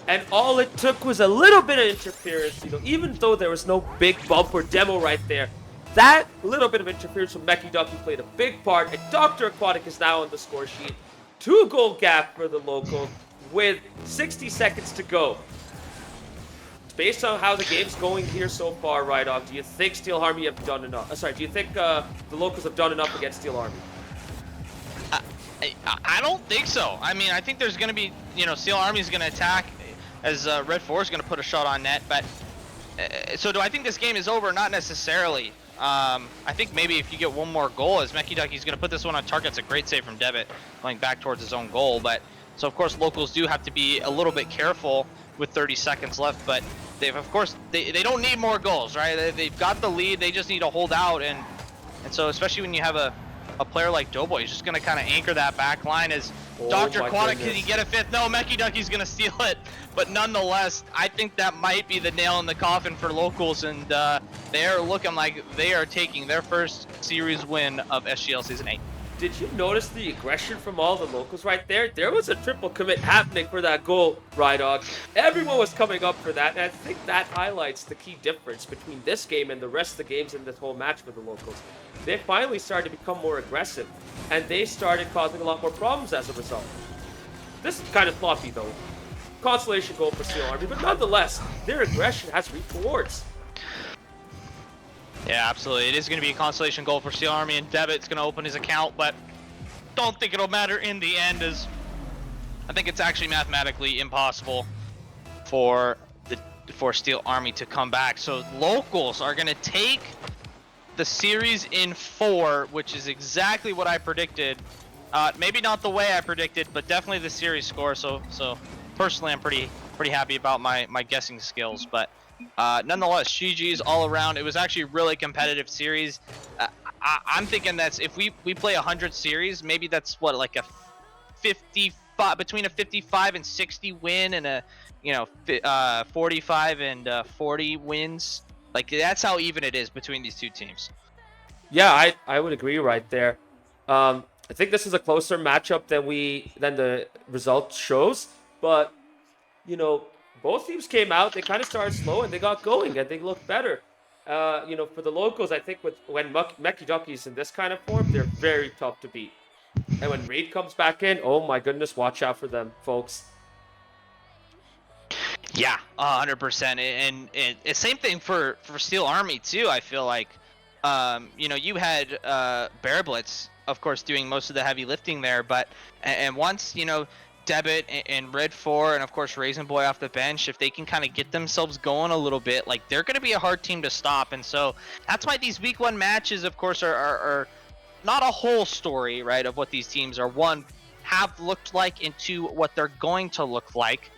And all it took was a little bit of interference, you know, even though there was no big bump or demo right there. That little bit of interference from Meki Ducky played a big part, and Dr. Aquatic is now on the score sheet. 2-goal gap for the local with 60 seconds to go. Based on how the game's going here so far, Rydog, do you think Steel Army have done enough? Do you think the locals have done enough against Steel Army? I don't think so. I mean, I think there's going to be, you know, Steel Army's going to attack as Red 4 is going to put a shot on net. But so do I think this game is over? Not necessarily. I think maybe if you get 1 more goal, as Meki Ducky's going to put this one on target. It's a great save from Debit, going back towards his own goal. But so of course locals do have to be a little bit careful with 30 seconds left. But they've, of course, they don't need more goals, right? They've got the lead. They just need to hold out, and so especially when you have a player like Doughboy, he's just going to kind of anchor that back line. As Dr. Aquatic, can he get a 5th? No, Meki Ducky's going to steal it. But nonetheless, I think that might be the nail in the coffin for locals, and they're looking like they are taking their first series win of SGL Season 8. Did you notice the aggression from all the locals right there? There was a triple commit happening for that goal, Rydog. Everyone was coming up for that, and I think that highlights the key difference between this game and the rest of the games in this whole match for the locals. They finally started to become more aggressive, and they started causing a lot more problems as a result. This is kind of sloppy though. Consolation goal for Steel Army, but nonetheless, their aggression has reaped rewards. Yeah, absolutely. It is going to be a consolation goal for Steel Army, and Debit's going to open his account, but don't think it'll matter in the end, as I think it's actually mathematically impossible for Steel Army to come back. So locals are going to take the series in 4, which is exactly what I predicted. Maybe not the way I predicted, but definitely the series score. So personally, I'm pretty happy about my guessing skills. But nonetheless, GG's all around. It was actually a really competitive series. I'm thinking that's if we play 100 series, maybe that's what, like a 55, between a 55 and 60 win and a 45 and 40 wins. Like, that's how even it is between these two teams. Yeah, I would agree right there. I think this is a closer matchup than the result shows, but both teams came out. They kind of started slow and they got going and they looked better. For the locals, I think when Meki Ducky's in this kind of form, they're very tough to beat. And when Raid comes back in, oh my goodness, watch out for them, folks. Yeah, 100%. And same thing for Steel Army too. I feel like, you had Bear Blitz, of course, doing most of the heavy lifting there, but and once Debit and Red 4 and of course Raisin Boy off the bench, if they can kind of get themselves going a little bit, like, they're going to be a hard team to stop. And so that's why these week 1 matches, of course, are not a whole story, right, of what these teams are, one, have looked like, and 2, what they're going to look like,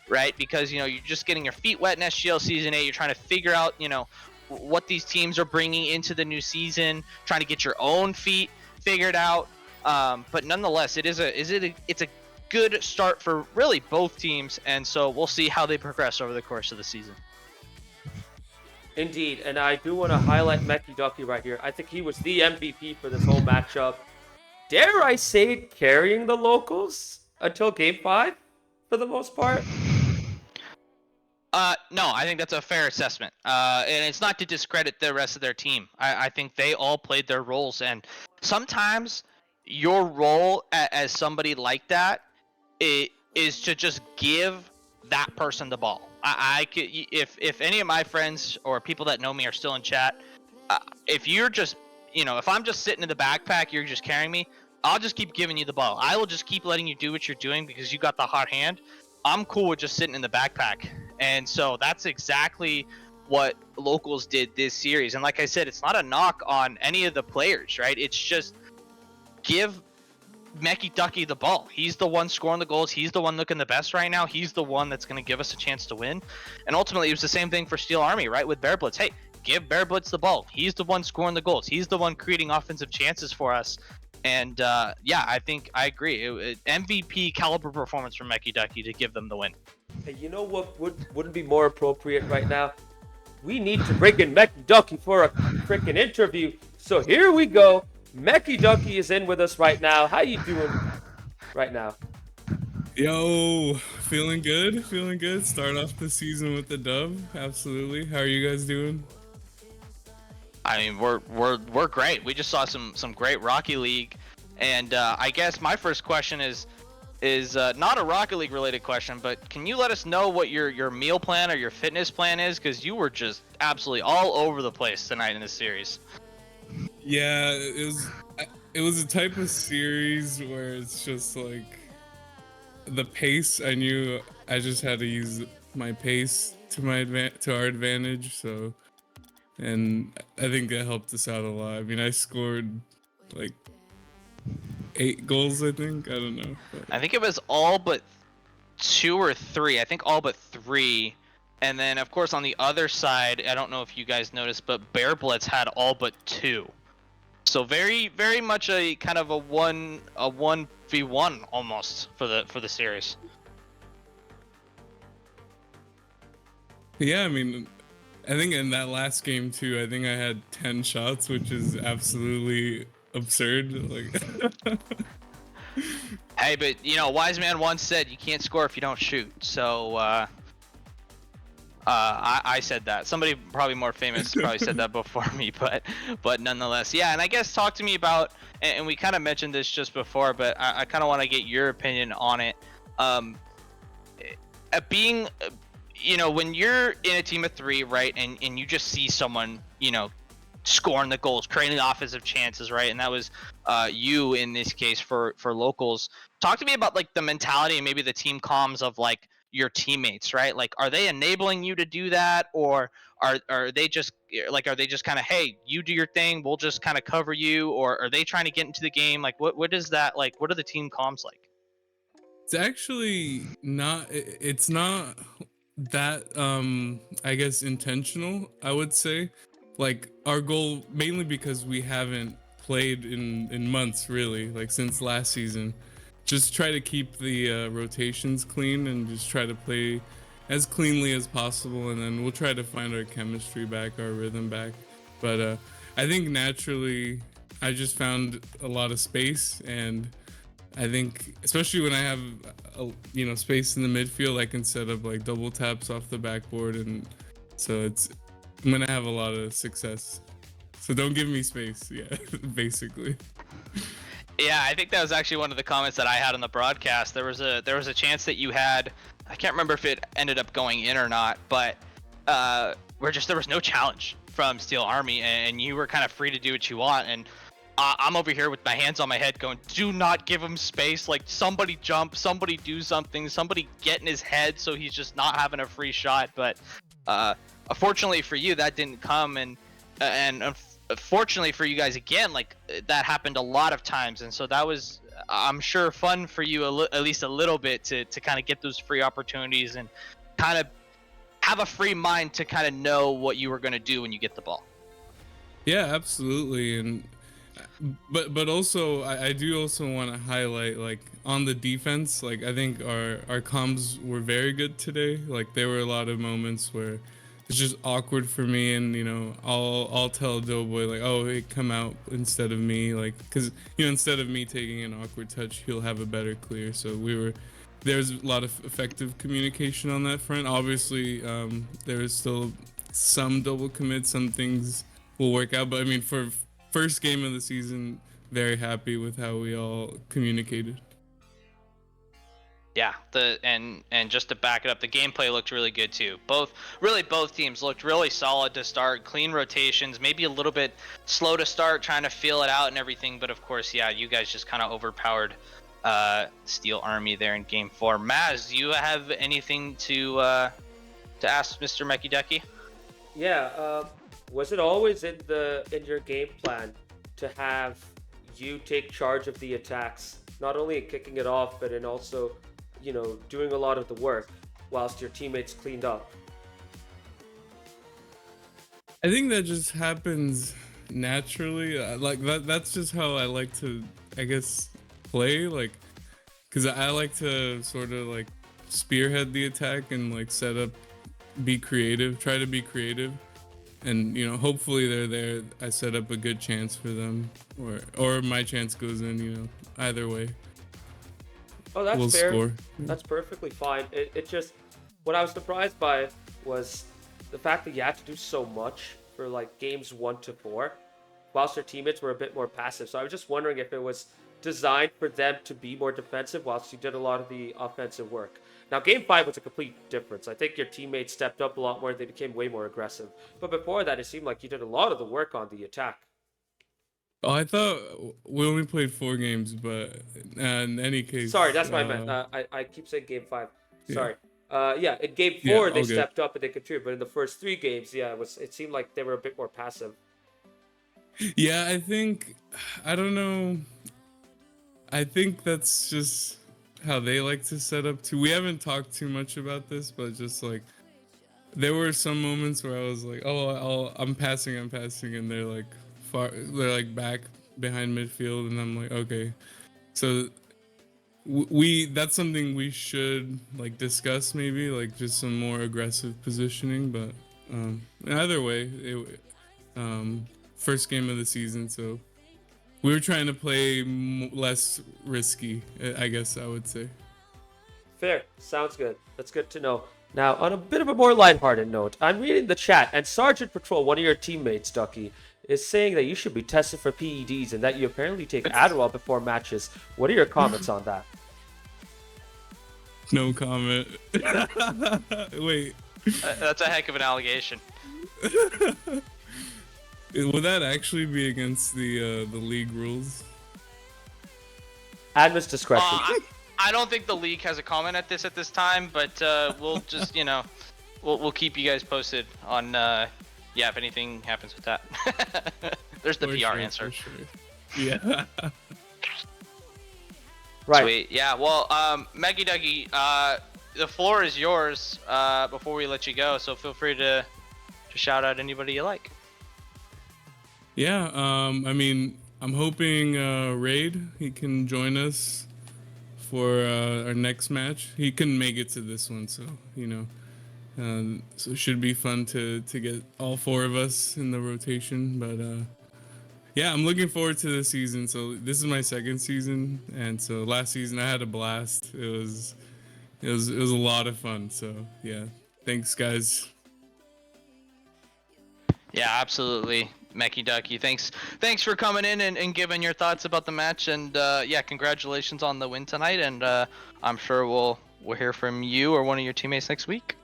right? Because you're just getting your feet wet in SGL Season 8. You're trying to figure out what these teams are bringing into the new season, trying to get your own feet figured out. But nonetheless, it's a good start for really both teams, and so we'll see how they progress over the course of the season. Indeed, and I do want to highlight Meki Ducky right here. I think he was the MVP for this whole matchup. Dare I say, carrying the locals until Game 5 for the most part? No, I think that's a fair assessment. And it's not to discredit the rest of their team. I think they all played their roles, and sometimes your role as somebody like that is to just give that person the ball. I could, if any of my friends or people that know me are still in chat, if you're just, if I'm just sitting in the backpack, you're just carrying me, I'll just keep giving you the ball. I will just keep letting you do what you're doing because you got the hot hand. I'm cool with just sitting in the backpack. And so that's exactly what locals did this series. And like I said, it's not a knock on any of the players, right? It's just give Meki Ducky the ball. He's the one scoring the goals. He's the one looking the best right now. He's the one that's going to give us a chance to win. And ultimately, it was the same thing for Steel Army, right? With Bear Blitz. Hey, give Bear Blitz the ball. He's the one scoring the goals. He's the one creating offensive chances for us. And yeah, I think I agree. MVP caliber performance from Meki Ducky to give them the win. Hey, you know what wouldn't be more appropriate right now? We need to bring in Meki Ducky for a freaking interview. So here we go. Meki Ducky is in with us right now. How you doing right now? Yo, feeling good. Start off the season with the dub. Absolutely. How are you guys doing? I mean, we're great. We just saw some great Rocky League, and I guess my first question is not a Rocket League related question, but can you let us know what your meal plan or your fitness plan is? Because you were just absolutely all over the place tonight in this series. Yeah, it was a type of series where it's just like the pace. I knew I just had to use my pace to our advantage. So, and I think that helped us out a lot. I mean, I scored like 8 goals. I think, I don't know. But I think it was all but 2 or 3. I think all but 3. And then, of course, on the other side, I don't know if you guys noticed, but Bear Blitz had all but 2. So very, very much a kind of a 1v1 almost for the series. yeah, I mean, I think in that last game too, I think I had 10 shots, which is absolutely absurd. Like, Hey, but wise man once said you can't score if you don't shoot. So I said that. Somebody probably more famous probably said that before me, but nonetheless, yeah. And I guess talk to me about, and we kind of mentioned this just before, but I kind of want to get your opinion on it. Um, being, when you're in a team of 3, right, and you just see someone, scoring the goals, creating offensive chances, right, and that was you in this case for locals. Talk to me about like the mentality and maybe the team comms of like your teammates, right? Like, are they enabling you to do that, or are they just kind of, hey, you do your thing, we'll just kind of cover you, or are they trying to get into the game? Like, what is that like? What are the team comms like? It's actually not. It's not that I guess intentional. I would say, like our goal mainly because we haven't played in months really, like since last season. Just try to keep the rotations clean and just try to play as cleanly as possible, and then we'll try to find our chemistry back, our rhythm back. But I think naturally, I just found a lot of space, and I think especially when I have space in the midfield, I can set up like double taps off the backboard, and so I'm gonna have a lot of success. So don't give me space, yeah, basically. Yeah, I think that was actually one of the comments that I had on the broadcast. There was a chance that you had, I can't remember if it ended up going in or not, but there was no challenge from Steel Army, and you were kind of free to do what you want. And I'm over here with my hands on my head going, do not give him space. Like, somebody jump, somebody do something, somebody get in his head so he's just not having a free shot. But unfortunately for you, that didn't come, and fortunately for you guys, again, like that happened a lot of times, and so that was, I'm sure, fun for you at least a little bit to kind of get those free opportunities and kind of have a free mind to kind of know what you were going to do when you get the ball. Yeah, absolutely. And but also I do also want to highlight, like, on the defense, like I think our comms were very good today. Like there were a lot of moments where it's just awkward for me, and I'll tell Doughboy like, oh, hey, come out instead of me, like, because instead of me taking an awkward touch, he'll have a better clear. So there's a lot of effective communication on that front. Obviously there is still some double commit, some things will work out, but I mean, for first game of the season, very happy with how we all communicated. Yeah, and just to back it up, the gameplay looked really good too. Both teams looked really solid to start, clean rotations, maybe a little bit slow to start, trying to feel it out and everything. But of course, yeah, you guys just kind of overpowered Steel Army there in Game 4. Maz, do you have anything to ask Mr. Mekideki? Yeah, was it always in your game plan to have you take charge of the attacks, not only in kicking it off, but in also doing a lot of the work whilst your teammates cleaned up? I think that just happens naturally. Like that's just how I like to, I guess, play, like, because I like to sort of like spearhead the attack and like set up, try to be creative, and hopefully they're there, I set up a good chance for them, or my chance goes in, either way. Oh, that's we'll fair. Score. That's perfectly fine. It just, what I was surprised by was the fact that you had to do so much for like games 1 to 4, whilst your teammates were a bit more passive. So I was just wondering if it was designed for them to be more defensive whilst you did a lot of the offensive work. Now, Game 5 was a complete difference. I think your teammates stepped up a lot more. They became way more aggressive. But before that, it seemed like you did a lot of the work on the attack. Oh, I thought we only played 4 games, but in any case. Sorry, that's what I meant. I keep saying Game 5. Sorry. Yeah. In Game 4, they stepped up and they contributed. But in the first 3 games, it seemed like they were a bit more passive. Yeah, I don't know. I think that's just how they like to set up too. We haven't talked too much about this, but just like there were some moments where I was like, oh, I'm passing, and they're like back behind midfield, and I'm like, okay. So that's something we should like discuss, maybe like just some more aggressive positioning. But either way, first game of the season, so we were trying to play less risky, I guess I would say. Fair. Sounds good. That's good to know. Now, on a bit of a more lighthearted note, I'm reading the chat, and Sergeant Patrol, one of your teammates, Ducky, is saying that you should be tested for PEDs and that you apparently take Adderall before matches. What are your comments on that? No comment. Wait, That's a heck of an allegation. would that actually be against the league rules? Admin's discretion. I don't think the league has a comment at this time, but we'll just we'll keep you guys posted on if anything happens with that. There's the For PR sure, answer. for sure. Yeah. Right. Sweet. Yeah. Well, Maggie Dougie, the floor is yours. Before we let you go, so feel free to shout out anybody you like. Yeah, I mean, I'm hoping Raid, he can join us for our next match. He couldn't make it to this one, so so it should be fun to get all four of us in the rotation. But yeah, I'm looking forward to the season. So this is my second season, and so last season I had a blast. It was a lot of fun. So yeah, thanks guys. Yeah, absolutely, Mecky Ducky. Thanks for coming in and giving your thoughts about the match. And congratulations on the win tonight. And I'm sure we'll hear from you or one of your teammates next week.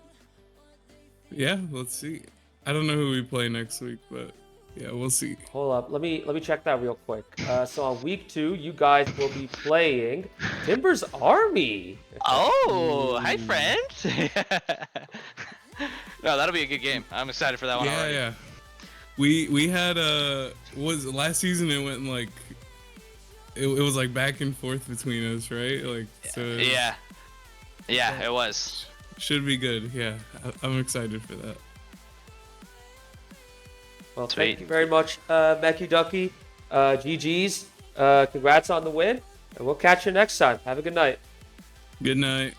Yeah, let's see. I don't know who we play next week, but yeah, we'll see. Hold up. Let me check that real quick. So on week 2, you guys will be playing Timbers Army. Oh, hi, friend. No, that'll be a good game. I'm excited for that one already. Yeah. We had was last season it went like it was like back and forth between us, right? Like so Yeah, it was. Should be good. Yeah. I'm excited for that. Well, Sweet. thank you very much, Mecky Ducky. GG's. Congrats on the win. And we'll catch you next time. Have a good night. Good night.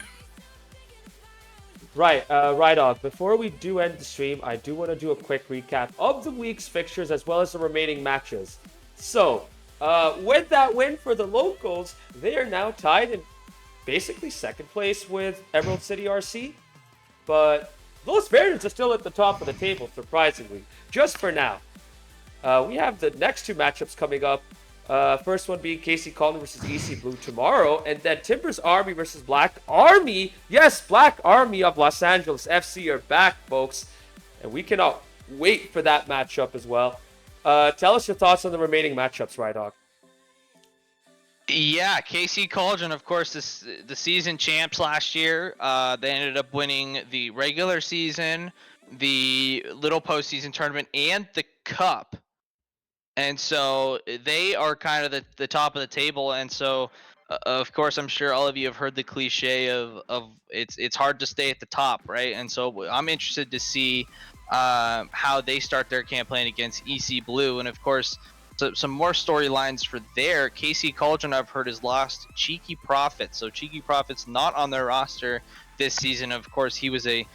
Right, Rydog, before we do end the stream, I do want to do a quick recap of the week's fixtures as well as the remaining matches. So, with that win for the locals, they are now tied in basically second place with Emerald City RC. But Los Verdes are still at the top of the table, surprisingly, just for now. We have the next 2 matchups coming up. First one being KC Colony versus EC Blue tomorrow, and then Timbers Army versus Black Army. Yes, Black Army of Los Angeles FC are back, folks, and we cannot wait for that matchup as well. Tell us your thoughts on the remaining matchups, Rydog. Yeah, KC Cauldron, of course, the season champs last year. They ended up winning the regular season, the little postseason tournament, and the cup. And so they are kind of the top of the table. And so, of course, I'm sure all of you have heard the cliche of it's hard to stay at the top, right? And so I'm interested to see how they start their campaign against EC Blue. And of course, some more storylines for there. KC Cauldron, I've heard, has lost Cheeky Prophet. So Cheeky Prophet's not on their roster this season. Of course, he was a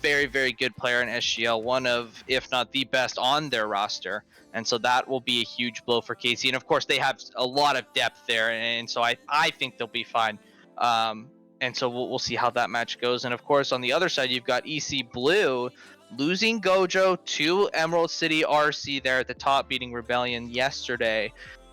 very, very good player in SGL, one of, if not the best on their roster. And so that will be a huge blow for KC. And of course, they have a lot of depth there. And so I think they'll be fine. And so we'll see how that match goes. And of course, on the other side, you've got EC Blue losing Gojo to Emerald City RC there at the top, beating Rebellion yesterday.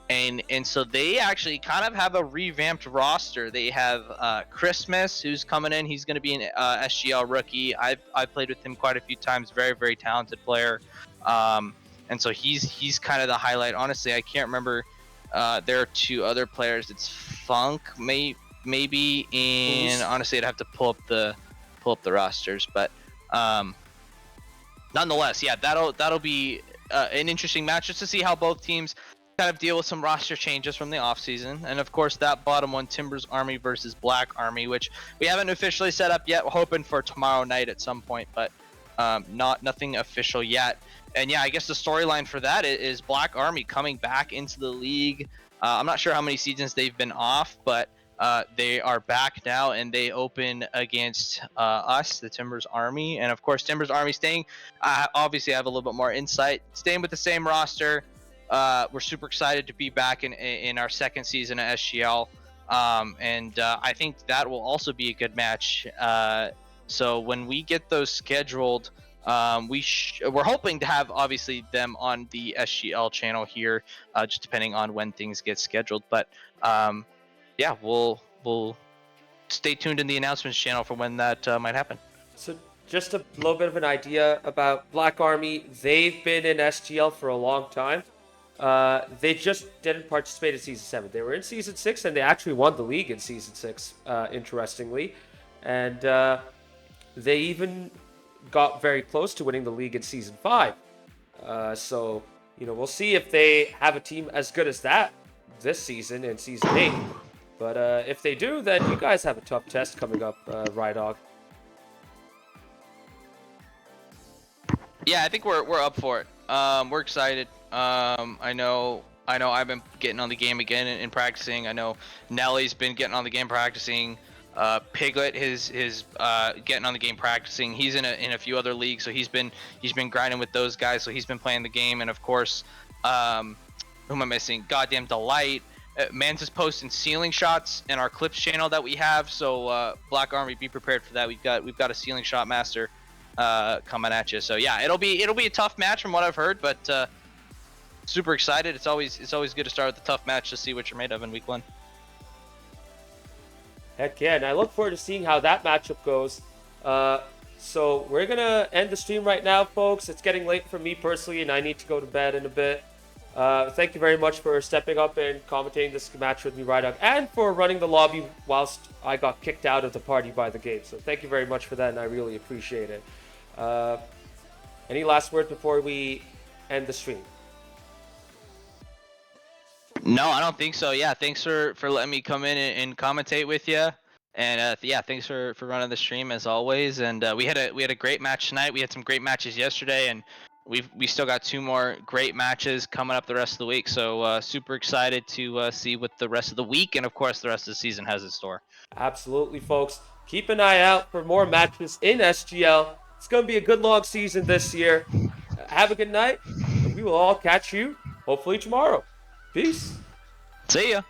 And so they actually kind of have a revamped roster. They have Christmas, who's coming in. He's going to be an SGL rookie. I've played with him quite a few times. Very, very talented player. And so he's kind of the highlight. Honestly, I can't remember. There are 2 other players. It's Funk, maybe, and honestly, I'd have to pull up the rosters. But nonetheless, yeah, that'll be an interesting match just to see how both teams kind of deal with some roster changes from the offseason. And of course, that bottom one, Timbers Army versus Black Army, which we haven't officially set up yet. We're hoping for tomorrow night at some point, but nothing official yet. And yeah, I guess the storyline for that is Black Army coming back into the league. I'm not sure how many seasons they've been off, but they are back now, and they open against us, the Timbers Army. And of course, Timbers Army staying, obviously I have a little bit more insight, staying with the same roster. We're super excited to be back in our second season at SGL. And I think that will also be a good match. So when we get those scheduled, we're hoping to have obviously them on the SGL channel here, just depending on when things get scheduled. But yeah, we'll stay tuned in the announcements channel for when that might happen. So just a little bit of an idea about Black Army. They've been in SGL for a long time. They just didn't participate in Season 7. They were in Season 6, and they actually won the league in Season 6, interestingly. And they even got very close to winning the league in Season 5. So, we'll see if they have a team as good as that this season in Season 8. But if they do, then you guys have a tough test coming up, Rydog. Yeah, I think we're up for it. We're excited. I know I've been getting on the game again and practicing. I know Nelly's been getting on the game practicing. Piglet is getting on the game practicing. He's in a few other leagues, so he's been grinding with those guys. So he's been playing the game, and of course, who am I missing? Goddamn Delight. Mans is posting ceiling shots in our clips channel that we have. So Black Army, be prepared for that. We've got a ceiling shot master coming at you. So yeah, it'll be a tough match from what I've heard, but super excited. It's always good to start with a tough match to see what you're made of in week 1. Heck yeah, and I look forward to seeing how that matchup goes. So we're going to end the stream right now, folks. It's getting late for me personally, and I need to go to bed in a bit. Thank you very much for stepping up and commentating this match with me, Rydog, and for running the lobby whilst I got kicked out of the party by the game. So thank you very much for that, and I really appreciate it. Any last words before we end the stream? No, I don't think so. Yeah, thanks for letting me come in and commentate with you. And yeah, thanks for running the stream as always. And we had a great match tonight. We had some great matches yesterday, and we still got 2 more great matches coming up the rest of the week. So super excited to see what the rest of the week and of course the rest of the season has in store. Absolutely, folks. Keep an eye out for more matches in SGL. It's going to be a good long season this year. Have a good night, and we will all catch you hopefully tomorrow. Peace. See ya.